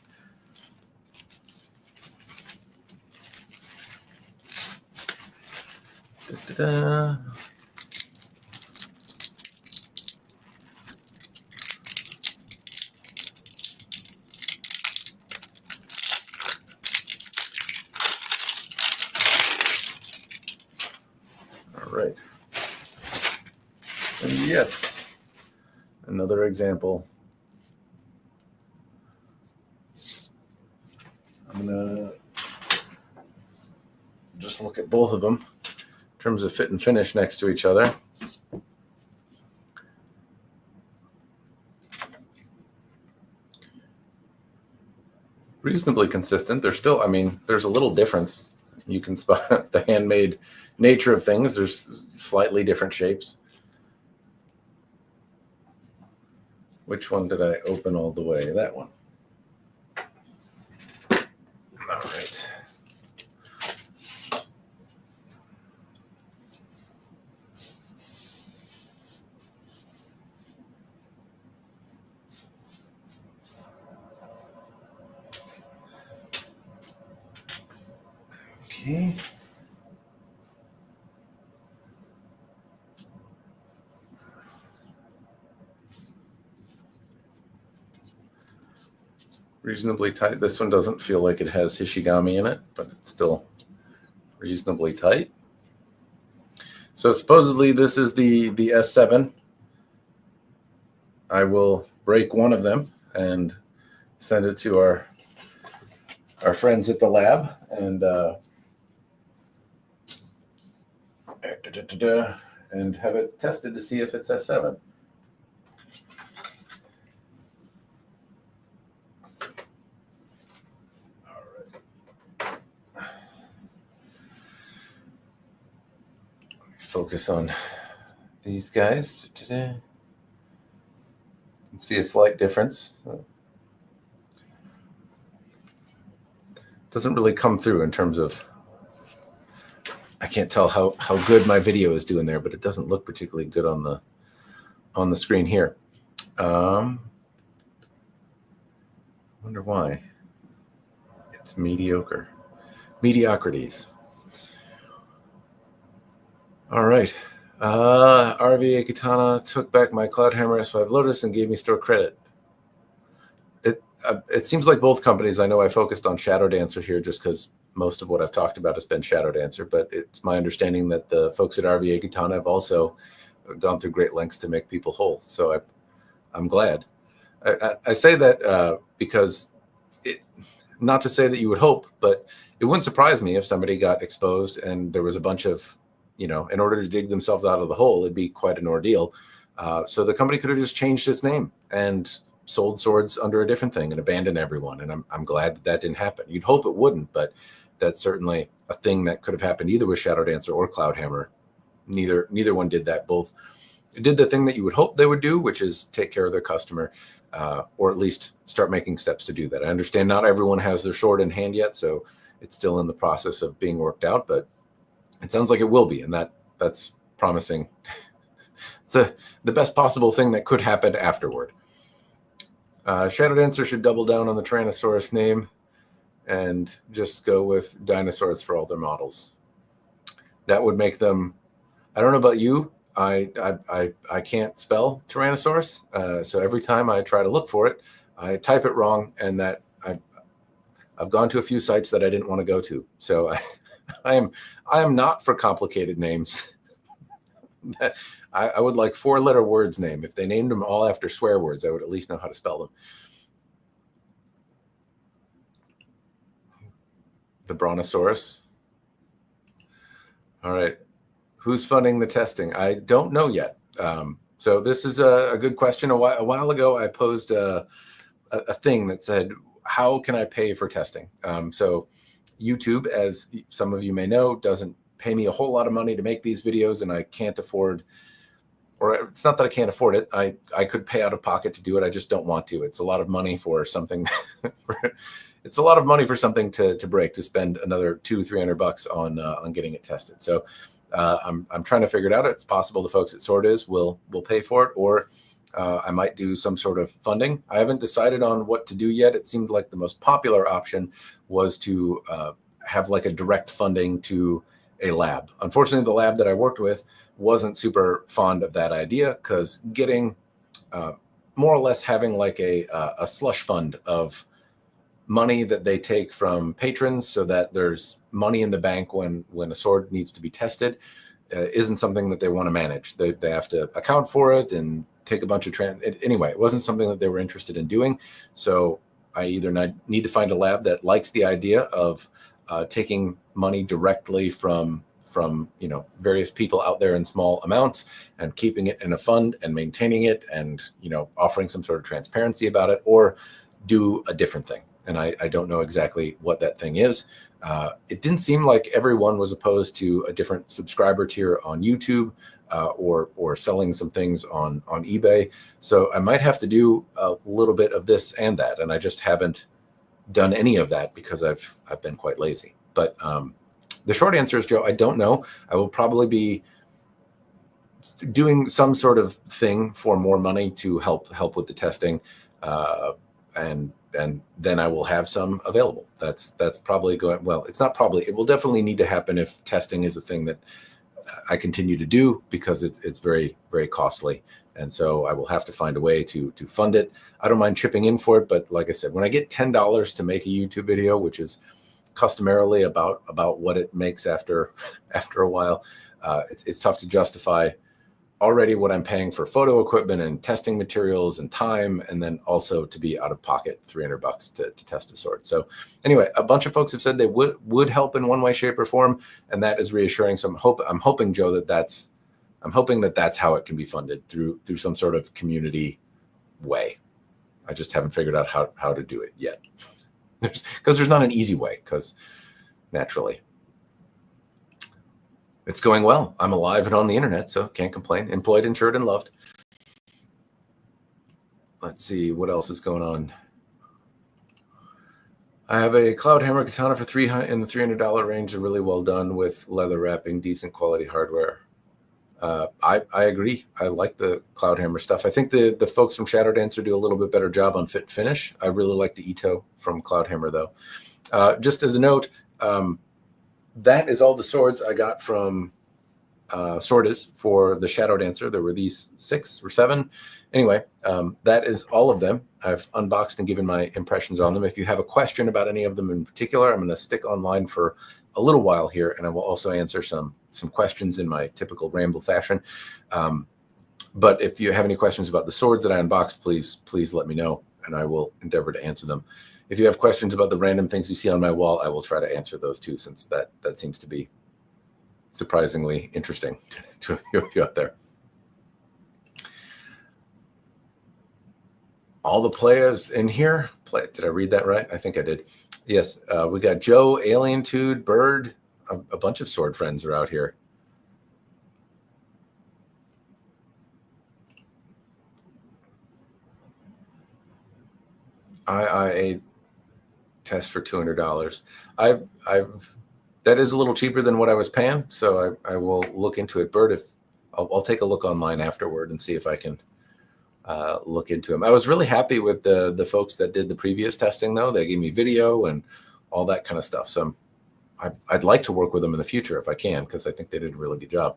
Da-da-da. All right. And yes, another example. I'm going to just look at both of them in terms of fit and finish next to each other. Reasonably consistent. They're still, there's a little difference. You can spot the handmade nature of things. There's slightly different shapes. Which one did I open all the way? That one. All right. Okay. Reasonably tight. This one doesn't feel like it has Hishigami in it, but it's still reasonably tight. So supposedly this is the S7. I will break one of them and send it to our friends at the lab and have it tested to see if it's S7. Focus on these guys. You can see a slight difference. doesn't really come through in terms of, I can't tell how good my video is doing there, but it doesn't look particularly good on the screen here. Wonder why. It's mediocre. Mediocrities. All right. RVA Katana took back my Cloud Hammer S5 Lotus and gave me store credit. It seems like both companies, I know I focused on Shadow Dancer here just because most of what I've talked about has been Shadow Dancer, but it's my understanding that the folks at RVA Katana have also gone through great lengths to make people whole. So I'm glad. I say that because not to say that you would hope, but it wouldn't surprise me if somebody got exposed and there was a bunch of, in order to dig themselves out of the hole, it'd be quite an ordeal. So the company could have just changed its name and sold swords under a different thing and abandoned everyone. And I'm glad that didn't happen. You'd hope it wouldn't, but that's certainly a thing that could have happened either with Shadow Dancer or Cloud Hammer. Neither one did that. Both did the thing that you would hope they would do, which is take care of their customer, or at least start making steps to do that. I understand not everyone has their sword in hand yet, so it's still in the process of being worked out, but it sounds like it will be, and that's promising. It's the best possible thing that could happen afterward. Shadow Dancer should double down on the Tyrannosaurus name and just go with dinosaurs for all their models. That would make them, I don't know about you, I can't spell Tyrannosaurus, so every time I try to look for it, I type it wrong, and that I've gone to a few sites that I didn't want to go to. So I am not for complicated names. I would like 4-letter words name. If they named them all after swear words, I would at least know how to spell them. The Brontosaurus. All right. Who's funding the testing? I don't know yet. So this is a good question. A while ago, I posed a thing that said, how can I pay for testing? So YouTube, as some of you may know, doesn't pay me a whole lot of money to make these videos, and I can't afford, or it's not that I can't afford it. I could pay out of pocket to do it. I just don't want to. It's a lot of money for something. It's a lot of money for something to break, to spend another $200-300 on getting it tested. So I'm trying to figure it out. It's possible the folks at Swordis will pay for it, or I might do some sort of funding. I haven't decided on what to do yet. It seemed like the most popular option was to have like a direct funding to a lab. Unfortunately, the lab that I worked with wasn't super fond of that idea, because getting more or less having like a slush fund of money that they take from patrons so that there's money in the bank when a sword needs to be tested isn't something that they want to manage. They have to account for it and take a bunch of anyway, it wasn't something that they were interested in doing. So I either need to find a lab that likes the idea of taking money directly from various people out there in small amounts and keeping it in a fund and maintaining it and offering some sort of transparency about it, or do a different thing. And I don't know exactly what that thing is. It didn't seem like everyone was opposed to a different subscriber tier on YouTube or selling some things on eBay. So I might have to do a little bit of this and that, and I just haven't done any of that because I've been quite lazy. But the short answer is, Joe, I don't know. I will probably be doing some sort of thing for more money to help with the testing, and then I will have some available. That's probably going, well, it's not probably, it will definitely need to happen if testing is a thing that I continue to do, because it's very, very costly. And so I will have to find a way to fund it. I don't mind chipping in for it, but like I said, when I get $10 to make a YouTube video, which is customarily about what it makes after a while, it's tough to justify already what I'm paying for photo equipment and testing materials and time, and then also to be out of pocket $300 to test a sword. So anyway, a bunch of folks have said they would help in one way, shape, or form, and that is reassuring. So I'm hoping, Joe, that's how it can be funded, through some sort of community way. I just haven't figured out how to do it yet, because there's not an easy way, because naturally it's going well. I'm alive and on the internet, so can't complain. Employed, insured, and loved. Let's see what else is going on. I have a cloud hammer katana for in the $300 range, and really well done with leather wrapping, decent quality hardware. I agree. I like the cloud hammer stuff. I think the folks from Shadow Dancer do a little bit better job on fit finish. I really like the Ito from Cloud Hammer though. Just as a note, that is all the swords I got from Swordis for the Shadow Dancer. There were these 6 or 7. Anyway, that is all of them. I've unboxed and given my impressions on them. If you have a question about any of them in particular, I'm going to stick online for a little while here, and I will also answer some questions in my typical ramble fashion. But if you have any questions about the swords that I unboxed, please let me know, and I will endeavor to answer them. If you have questions about the random things you see on my wall, I will try to answer those too, since that seems to be surprisingly interesting to a few of you out there. All the players in here. Did I read that right? I think I did. Yes, we got Joe, Alien Tude, Bird. A bunch of sword friends are out here. IIA test for $200. That is a little cheaper than what I was paying, so I will look into it. Bird, I'll take a look online afterward and see if I can look into them. I was really happy with the folks that did the previous testing, though. They gave me video and all that kind of stuff. So I'd like to work with them in the future if I can, because I think they did a really good job.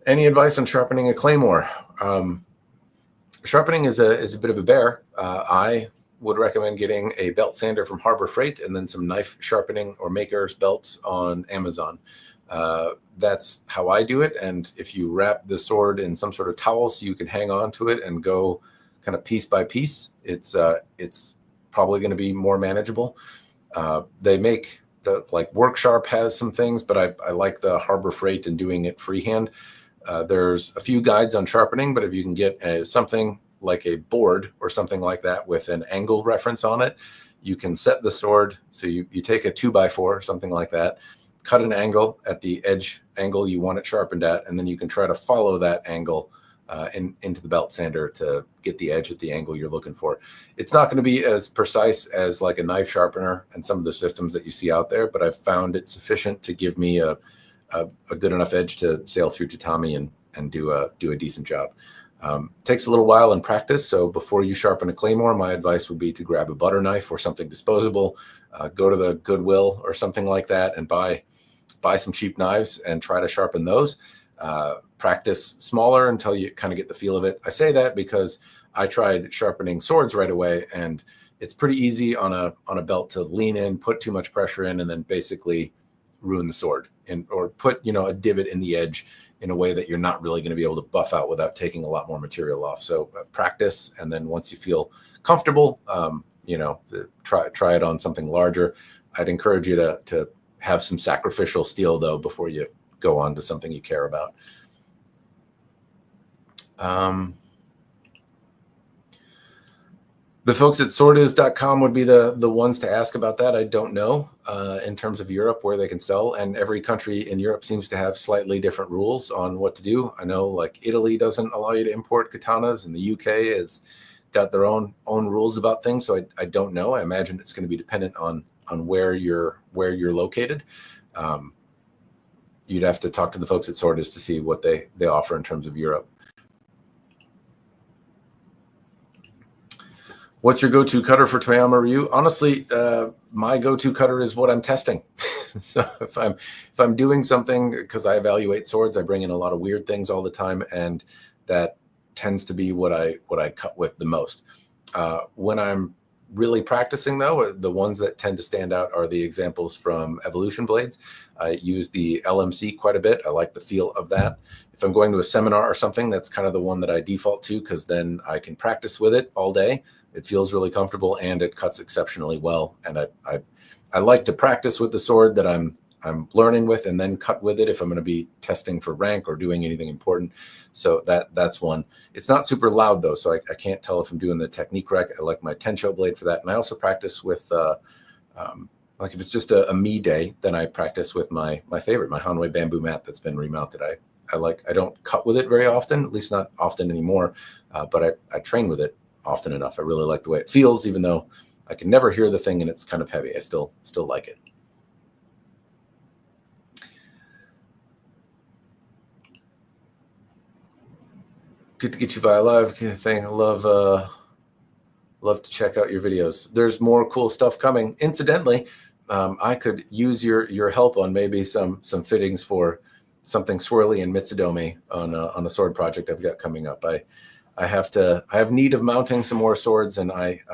Any advice on sharpening a claymore? Sharpening is a bit of a bear. I would recommend getting a belt sander from Harbor Freight and then some knife sharpening or maker's belts on Amazon. That's how I do it. And if you wrap the sword in some sort of towel so you can hang on to it and go kind of piece by piece, it's probably going to be more manageable. They make Work Sharp has some things, but I like the Harbor Freight and doing it freehand. There's a few guides on sharpening, but if you can get something like a board or something like that with an angle reference on it, you can set the sword. So you take a 2x4 or something like that, cut an angle at the edge angle you want it sharpened at, and then you can try to follow that angle into the belt sander to get the edge at the angle you're looking for. It's not going to be as precise as like a knife sharpener and some of the systems that you see out there, but I've found it sufficient to give me a good enough edge to sail through tatami and do a decent job. Takes a little while in practice, so before you sharpen a claymore, my advice would be to grab a butter knife or something disposable, go to the Goodwill or something like that and buy some cheap knives and try to sharpen those. Practice smaller until you kind of get the feel of it. I say that because I tried sharpening swords right away, and it's pretty easy on a belt to lean in, put too much pressure in, and then basically ruin the sword or put a divot in the edge in a way that you're not really going to be able to buff out without taking a lot more material off. So practice, and then once you feel comfortable, try it on something larger. I'd encourage you to have some sacrificial steel though before you go on to something you care about. The folks at Swordis.com would be the ones to ask about that. I don't know in terms of Europe where they can sell, and every country in Europe seems to have slightly different rules on what to do. I know like Italy doesn't allow you to import katanas, and the UK has got their own rules about things. So I don't know. I imagine it's going to be dependent on where you're located. You'd have to talk to the folks at Swordis to see what they offer in terms of Europe. What's your go-to cutter for Toyama Ryu? Honestly, my go-to cutter is what I'm testing. So if I'm doing something, because I evaluate swords, I bring in a lot of weird things all the time, and that tends to be what I cut with the most. When I'm really practicing, though, the ones that tend to stand out are the examples from Evolution Blades. I use the LMC quite a bit. I like the feel of that. If I'm going to a seminar or something, that's kind of the one that I default to, because then I can practice with it all day. It feels really comfortable and it cuts exceptionally well. And I like to practice with the sword that I'm learning with, and then cut with it if I'm going to be testing for rank or doing anything important. So that's one. It's not super loud though, so I can't tell if I'm doing the technique rec. I like my Tensho blade for that, and I also practice with like if it's just a me day, then I practice with my favorite, my Hanwei bamboo mat that's been remounted. I don't cut with it very often, at least not often anymore, but I train with it often enough. I really like the way it feels, even though I can never hear the thing and it's kind of heavy. I still like it. Good to get you via live thing. I love to check out your videos. There's more cool stuff coming. Incidentally, I could use your help on maybe some fittings for something swirly and Mitsudomi on a sword project I've got coming up. I have need of mounting some more swords, and I've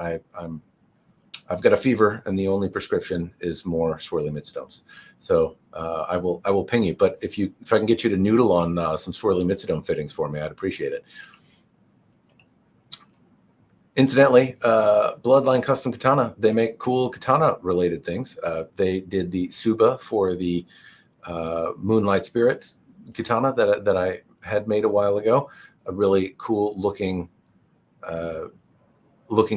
got a fever, and the only prescription is more swirly Mitsudomes. So I will ping you. But if I can get you to noodle on some swirly Mitsudome fittings for me, I'd appreciate it. Incidentally, Bloodline Custom Katana, they make cool katana related things. They did the Suba for the Moonlight Spirit katana that I had made a while ago. A really cool looking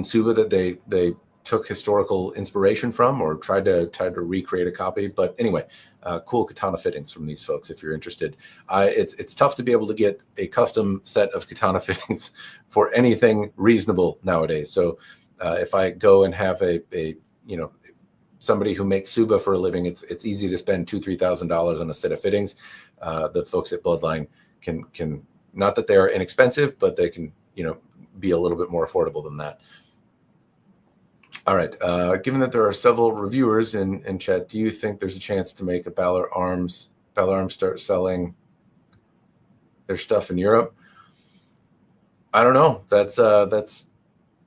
Suba that they took historical inspiration from, or tried to recreate a copy. But anyway, cool katana fittings from these folks if you're interested. It's tough to be able to get a custom set of katana fittings for anything reasonable nowadays. So if I go and have a somebody who makes Suba for a living, it's easy to spend $2,000-$3,000 on a set of fittings. The folks at Bloodline can not that they are inexpensive, but they can be a little bit more affordable than that. All right. Given that there are several reviewers in chat, do you think there's a chance to make a Balor Arms start selling their stuff in Europe? I don't know. That's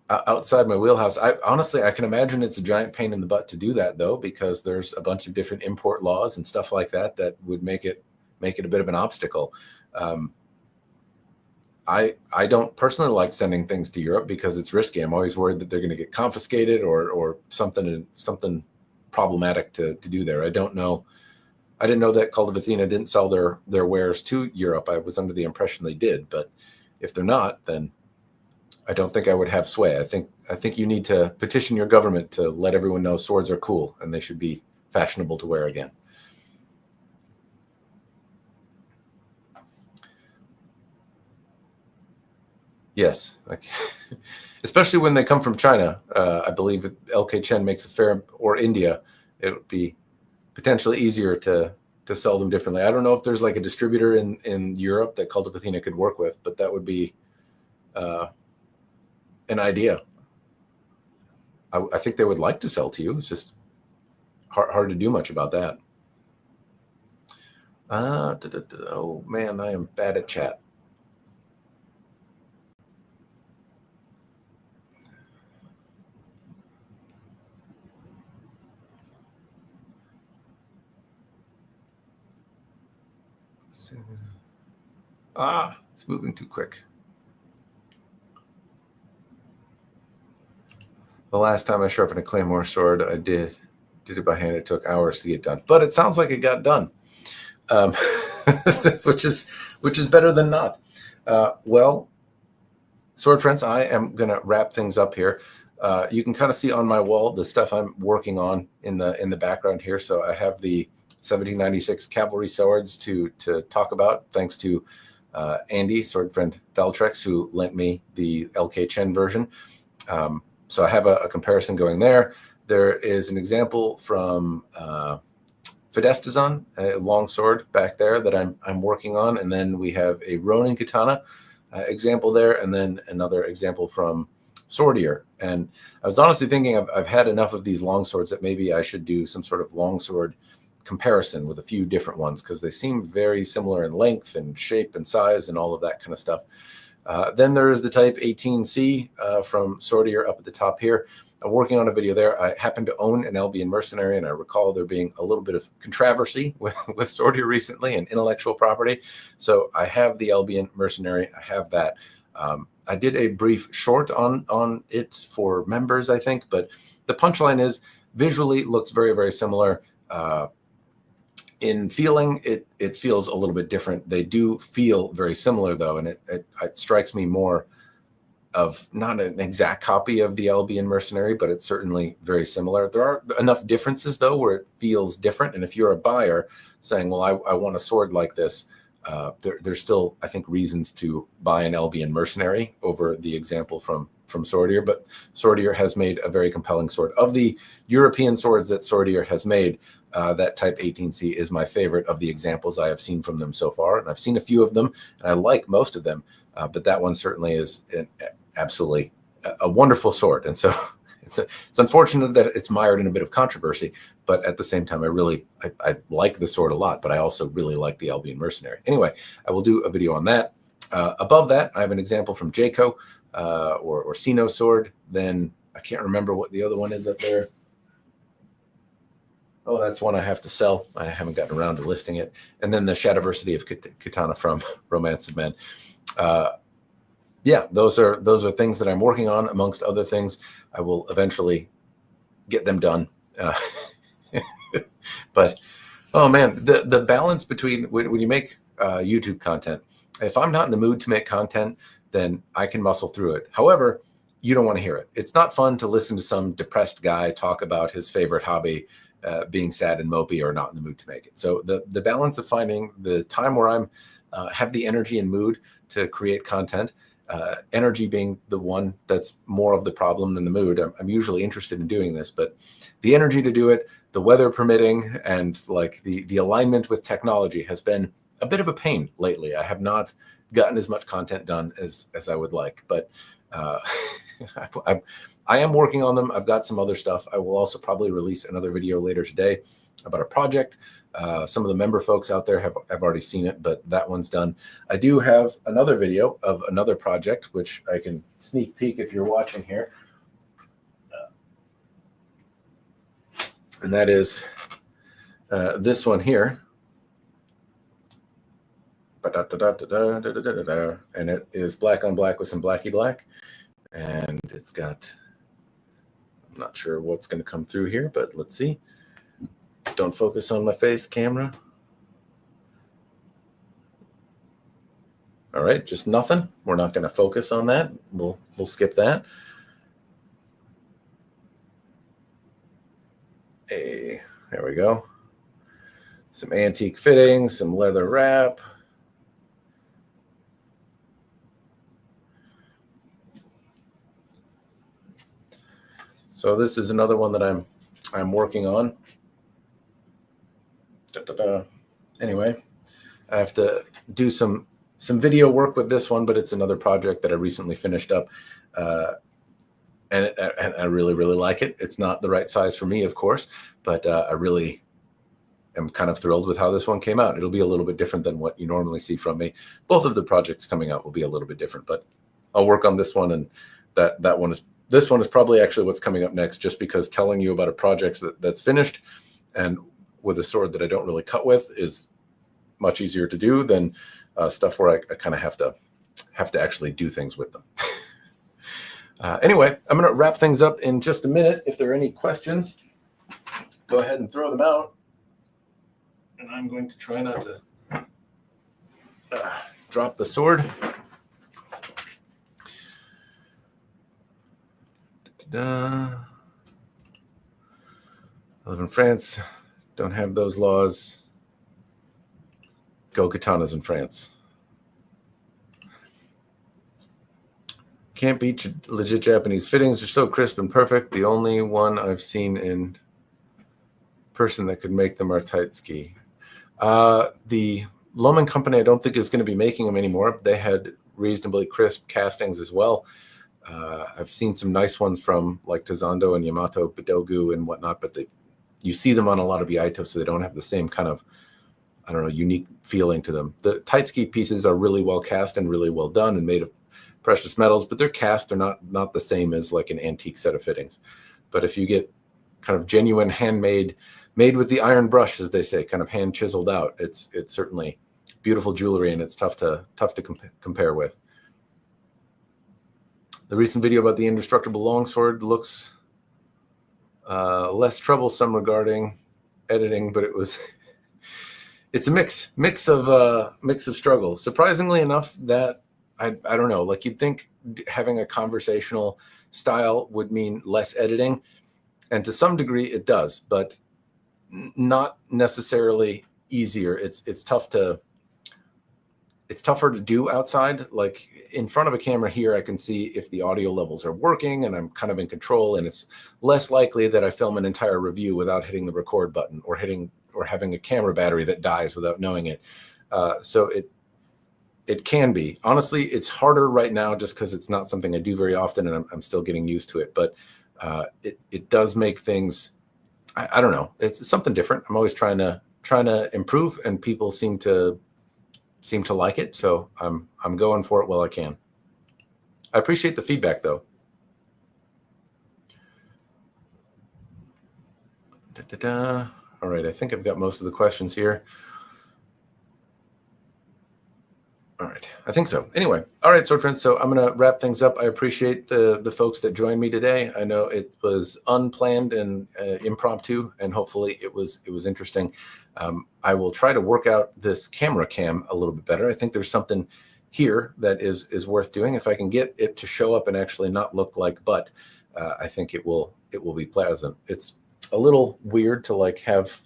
outside my wheelhouse. I can imagine it's a giant pain in the butt to do that, though, because there's a bunch of different import laws and stuff like that would make it a bit of an obstacle. I don't personally like sending things to Europe because it's risky. I'm always worried that they're going to get confiscated or something problematic to do there. I didn't know that Cult of Athena didn't sell their wares to Europe. I was under the impression they did, but if they're not, then I don't think I would have sway. I think you need to petition your government to let everyone know swords are cool and they should be fashionable to wear again. Yes, especially when they come from China. I believe LK Chen makes or India. It would be potentially easier to sell them differently. I don't know if there's like a distributor in Europe that Cult of Athena could work with, but that would be an idea. I think they would like to sell to you. It's just hard to do much about that. Oh man, I am bad at chat. It's moving too quick. The last time I sharpened a claymore sword, I did it by hand. It took hours to get done, but it sounds like it got done, which is better than not. Well, sword friends, I am going to wrap things up here. You can kind of see on my wall the stuff I'm working on in the background here. So I have the 1796 cavalry swords to talk about, thanks to Andy, sword friend Daltrex, who lent me the LK Chen version. So I have a comparison going there. There is an example from Fidestazon, a longsword back there that I'm working on, and then we have a Ronin katana example there, and then another example from Swordier. And I was honestly thinking I've had enough of these longswords that maybe I should do some sort of longsword comparison with a few different ones, because they seem very similar in length and shape and size and all of that kind of stuff. Then there is the Type 18C from Swordier up at the top here. I'm working on a video there. I happen to own an Albion Mercenary, and I recall there being a little bit of controversy with Swordier recently and intellectual property. So I have the Albion Mercenary. I have that. I did a brief short on it for members, I think, but the punchline is visually looks very, very similar. In feeling, it feels a little bit different. They do feel very similar, though, and it strikes me more of not an exact copy of the Albion Mercenary, but it's certainly very similar. There are enough differences, though, where it feels different. And if you're a buyer saying, well, I want a sword like this, there's still, I think, reasons to buy an Albion Mercenary over the example from Swordier, but Swordier has made a very compelling sword. Of the European swords that Swordier has made, that Type 18C is my favorite of the examples I have seen from them so far. And I've seen a few of them, and I like most of them, but that one certainly is absolutely a wonderful sword. And so it's unfortunate that it's mired in a bit of controversy, but at the same time, I like the sword a lot, but I also really like the Albion Mercenary. Anyway, I will do a video on that. Above that, I have an example from Jayco or Sino sword. Then I can't remember what the other one is up there. Oh, that's one I have to sell. I haven't gotten around to listing it. And then the Shadiversity of Katana from Romance of Men. Yeah, those are things that I'm working on, amongst other things. I will eventually get them done. But oh man, the balance between when you make YouTube content, if I'm not in the mood to make content, then I can muscle through it. However, you don't want to hear it. It's not fun to listen to some depressed guy talk about his favorite hobby, being sad and mopey or not in the mood to make it. So the balance of finding the time where I'm have the energy and mood to create content, energy being the one that's more of the problem than the mood. I'm usually interested in doing this, but the energy to do it, the weather permitting, and like the alignment with technology has been a bit of a pain lately. I have not gotten as much content done as I would like, but I am working on them. I've got some other stuff. I will also probably release another video later today about a project. Some of the member folks out there have already seen it, but that one's done. I do have another video of another project, which I can sneak peek if you're watching here. And that is this one here. And it is black on black with some blacky black. And it's got, I'm not sure what's going to come through here, but let's see. Don't focus on my face, camera. All right, just nothing. We're not going to focus on that. We'll skip that. Hey, there we go. Some antique fittings, some leather wrap. So this is another one that I'm working on. Anyway, I have to do some video work with this one, but it's another project that I recently finished up, and I really like it. It's not the right size for me, of course, but I really am kind of thrilled with how this one came out. It'll be a little bit different than what you normally see from me. Both of the projects coming out will be a little bit different, but I'll work on this one, and this one is probably actually what's coming up next, just because telling you about a project that's finished and with a sword that I don't really cut with is much easier to do than stuff where I kind of have to actually do things with them. Anyway, I'm going to wrap things up in just a minute. If there are any questions, go ahead and throw them out. And I'm going to try not to drop the sword. I live in France. Don't have those laws. Go katanas in France. Can't beat legit Japanese fittings. They're so crisp and perfect. The only one I've seen in person that could make them are Taitsuki. The Loman company, I don't think is going to be making them anymore. They had reasonably crisp castings as well. I've seen some nice ones from like Tazando and Yamato Bidogu and whatnot, but you see them on a lot of Yaito, so they don't have the same kind of, I don't know, unique feeling to them. The Taitsuki pieces are really well cast and really well done and made of precious metals, but they're cast. They're not the same as like an antique set of fittings. But if you get kind of genuine handmade, made with the iron brush, as they say, kind of hand chiseled out, it's certainly beautiful jewelry, and it's tough to compare with. The recent video about the indestructible longsword looks less troublesome regarding editing, but it's a mix of struggle. Surprisingly enough, that I don't know, like you'd think having a conversational style would mean less editing, and to some degree it does, but not necessarily easier. It's tough to it's tougher to do outside. Like in front of a camera here, I can see if the audio levels are working and I'm kind of in control, and it's less likely that I film an entire review without hitting the record button or having a camera battery that dies without knowing it. So it can be. Honestly, it's harder right now just because it's not something I do very often, and I'm still getting used to it. But it does make things, I don't know, it's something different. I'm always trying to improve, and people seem to like it. So I'm going for it while I can. I appreciate the feedback though. All right, I think I've got most of the questions here. All right, I think so. Anyway, all right, sword friends. So I'm going to wrap things up. I appreciate the folks that joined me today. I know it was unplanned and impromptu, and hopefully it was interesting. I will try to work out this camera cam a little bit better. I think there's something here that is worth doing. If I can get it to show up and actually not look like butt, I think it will be pleasant. It's a little weird to like have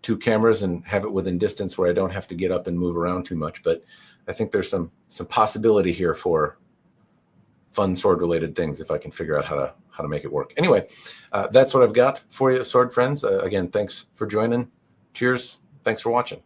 two cameras and have it within distance where I don't have to get up and move around too much, but I think there's some possibility here for fun sword related things if I can figure out how to make it work. Anyway, that's what I've got for you, sword friends. Again, thanks for joining. Cheers. Thanks for watching.